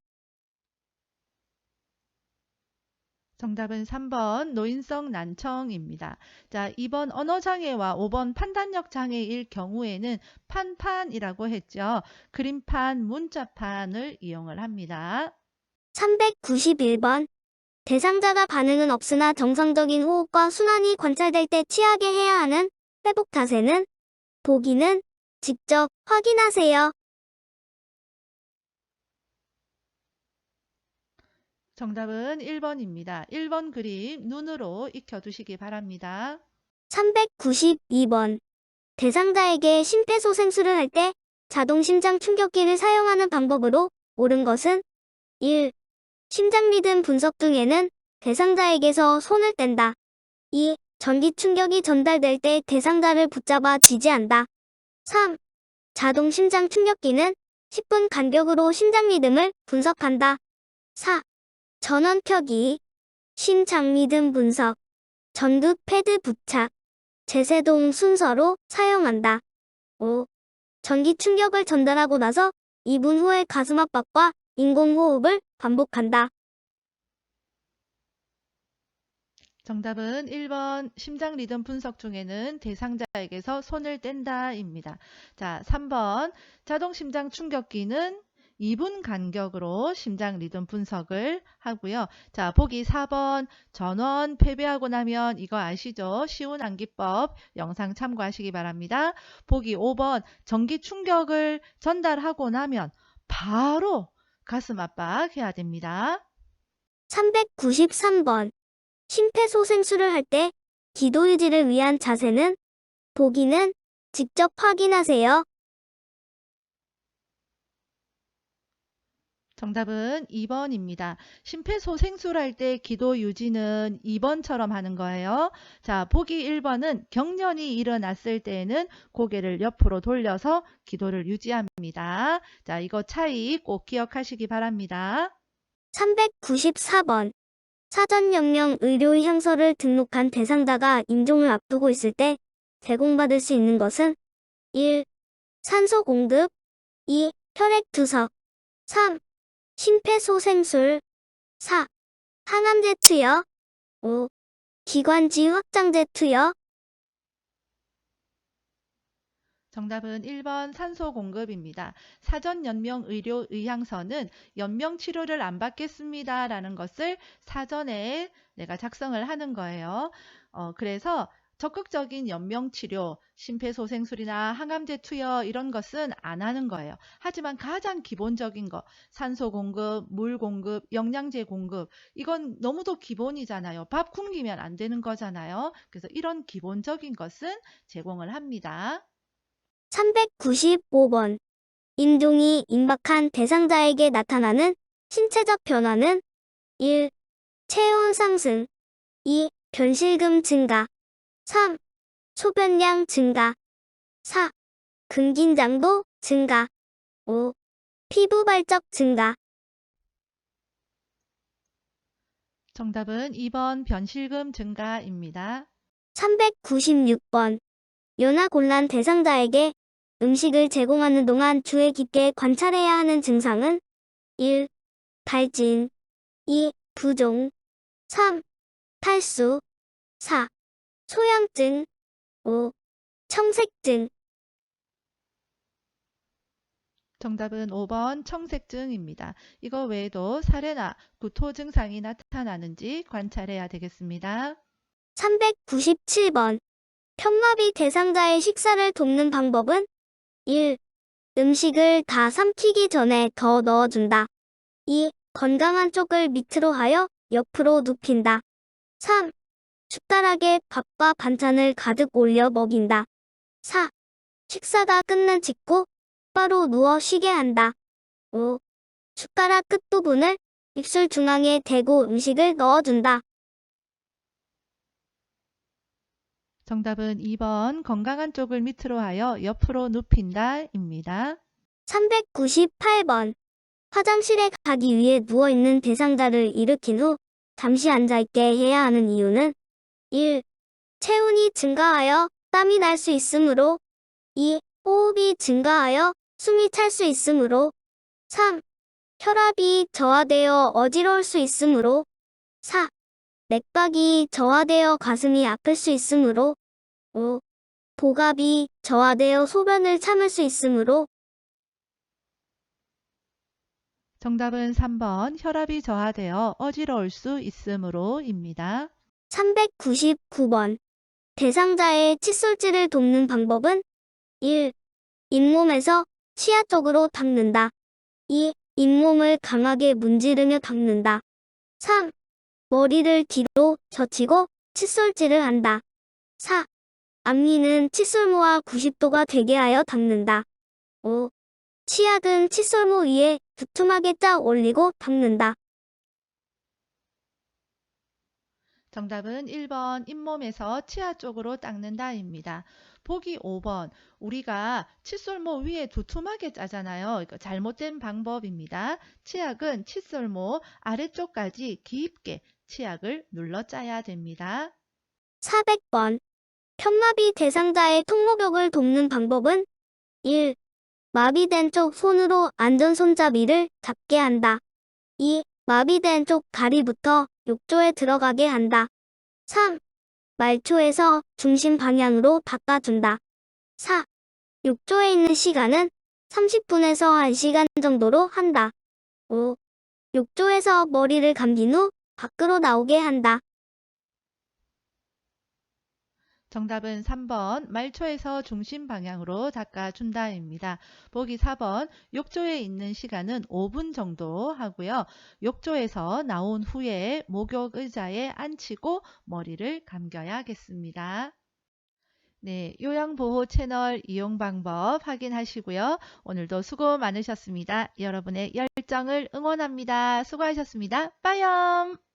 정답은 3번 노인성 난청입니다. 자, 2번 언어장애와 5번 판단력 장애일 경우에는 판판이라고 했죠. 그림판, 문자판을 이용을 합니다. 391번. 대상자가 반응은 없으나 정상적인 호흡과 순환이 관찰될 때 취하게 해야 하는 회복 자세는 보기는 직접 확인하세요. 정답은 1번입니다. 1번 그림 눈으로 익혀두시기 바랍니다. 392번. 대상자에게 심폐소생술을 할 때 자동 심장 충격기를 사용하는 방법으로 옳은 것은 1. 심장 리듬 분석 중에는 대상자에게서 손을 뗀다. 2. 전기 충격이 전달될 때 대상자를 붙잡아 지지한다. 3. 자동 심장 충격기는 10분 간격으로 심장 리듬을 분석한다. 4. 전원 켜기, 심장 리듬 분석, 전극 패드 부착, 제세동 순서로 사용한다. 5. 전기 충격을 전달하고 나서 2분 후에 가슴 압박과 인공호흡을 반복한다. 정답은 1번 심장 리듬 분석 중에는 대상자에게서 손을 뗀다입니다. 자, 3번 자동 심장 충격기는 2분 간격으로 심장 리듬 분석을 하고요. 자, 보기 4번 전원 패배하고 나면 이거 아시죠? 쉬운 암기법 영상 참고하시기 바랍니다. 보기 5번 전기 충격을 전달하고 나면 바로 가슴 압박해야 됩니다. 393번. 심폐소생술을 할 때 기도 유지를 위한 자세는 보기는 직접 확인하세요. 정답은 2번입니다. 심폐소생술 할 때 기도 유지는 2번처럼 하는 거예요. 자, 보기 1번은 경련이 일어났을 때에는 고개를 옆으로 돌려서 기도를 유지합니다. 자, 이거 차이 꼭 기억하시기 바랍니다. 394번. 사전명령 의료의향서를 등록한 대상자가 임종을 앞두고 있을 때 제공받을 수 있는 것은 1. 산소 공급, 2. 혈액 투석, 3. 심폐소생술, 4. 항암제 투여, 5. 기관지 확장제 투여. 정답은 1번 산소 공급입니다. 사전 연명 의료 의향서는 연명 치료를 안 받겠습니다 라는 것을 사전에 내가 작성을 하는 거예요. 그래서 적극적인 연명 치료, 심폐소생술이나 항암제 투여 이런 것은 안 하는 거예요. 하지만 가장 기본적인 거, 산소 공급, 물 공급, 영양제 공급, 이건 너무도 기본이잖아요. 밥 굶기면 안 되는 거잖아요. 그래서 이런 기본적인 것은 제공을 합니다. 395번. 임종이 임박한 대상자에게 나타나는 신체적 변화는 1. 체온 상승, 2. 변실금 증가, 3. 소변량 증가, 4. 근긴장도 증가, 5. 피부 발적 증가. 정답은 2번 변실금 증가입니다. 396번. 연하곤란 대상자에게 음식을 제공하는 동안 주의 깊게 관찰해야 하는 증상은 1. 발진, 2. 부종, 3. 탈수, 4. 소양증, 5. 청색증. 정답은 5번 청색증입니다. 이거 외에도 사례나 구토 증상이 나타나는지 관찰해야 되겠습니다. 397번. 편마비 대상자의 식사를 돕는 방법은 1. 음식을 다 삼키기 전에 더 넣어준다. 2. 건강한 쪽을 밑으로 하여 옆으로 눕힌다. 3. 숟가락에 밥과 반찬을 가득 올려 먹인다. 4. 식사가 끝난 직후 바로 누워 쉬게 한다. 5. 숟가락 끝부분을 입술 중앙에 대고 음식을 넣어준다. 정답은 2번 건강한 쪽을 밑으로 하여 옆으로 눕힌다입니다. 398번. 화장실에 가기 위해 누워있는 대상자를 일으킨 후 잠시 앉아있게 해야 하는 이유는 1. 체온이 증가하여 땀이 날 수 있으므로 2. 호흡이 증가하여 숨이 찰 수 있으므로 3. 혈압이 저하되어 어지러울 수 있으므로 4. 맥박이 저하되어 가슴이 아플 수 있으므로 5. 복압이 저하되어 소변을 참을 수 있으므로. 정답은 3번 혈압이 저하되어 어지러울 수 있으므로입니다. 399번. 대상자의 칫솔질을 돕는 방법은 1. 잇몸에서 치아 쪽으로 닦는다. 2. 잇몸을 강하게 문지르며 닦는다. 3. 머리를 뒤로 젖히고 칫솔질을 한다. 4. 앞니는 칫솔모와 90도가 되게 하여 닦는다. 5. 치약은 칫솔모 위에 두툼하게 짜 올리고 닦는다. 정답은 1번 잇몸에서 치아 쪽으로 닦는다입니다. 보기 5번 우리가 칫솔모 위에 두툼하게 짜잖아요. 이거 잘못된 방법입니다. 치약은 칫솔모 아래쪽까지 깊게 치약을 눌러 짜야 됩니다. 400번. 편마비 대상자의 통목욕을 돕는 방법은 1. 마비된 쪽 손으로 안전손잡이를 잡게 한다. 2. 마비된 쪽 다리부터 욕조에 들어가게 한다. 3. 말초에서 중심 방향으로 닦아준다. 4. 욕조에 있는 시간은 30분에서 1시간 정도로 한다. 5. 욕조에서 머리를 감긴 후 밖으로 나오게 한다. 정답은 3번 말초에서 중심 방향으로 닦아준다입니다. 보기 4번 욕조에 있는 시간은 5분 정도 하고요. 욕조에서 나온 후에 목욕 의자에 앉히고 머리를 감겨야겠습니다. 네, 요양보호 채널 이용 방법 확인하시고요. 오늘도 수고 많으셨습니다. 여러분의 열정을 응원합니다. 수고하셨습니다. 빠염!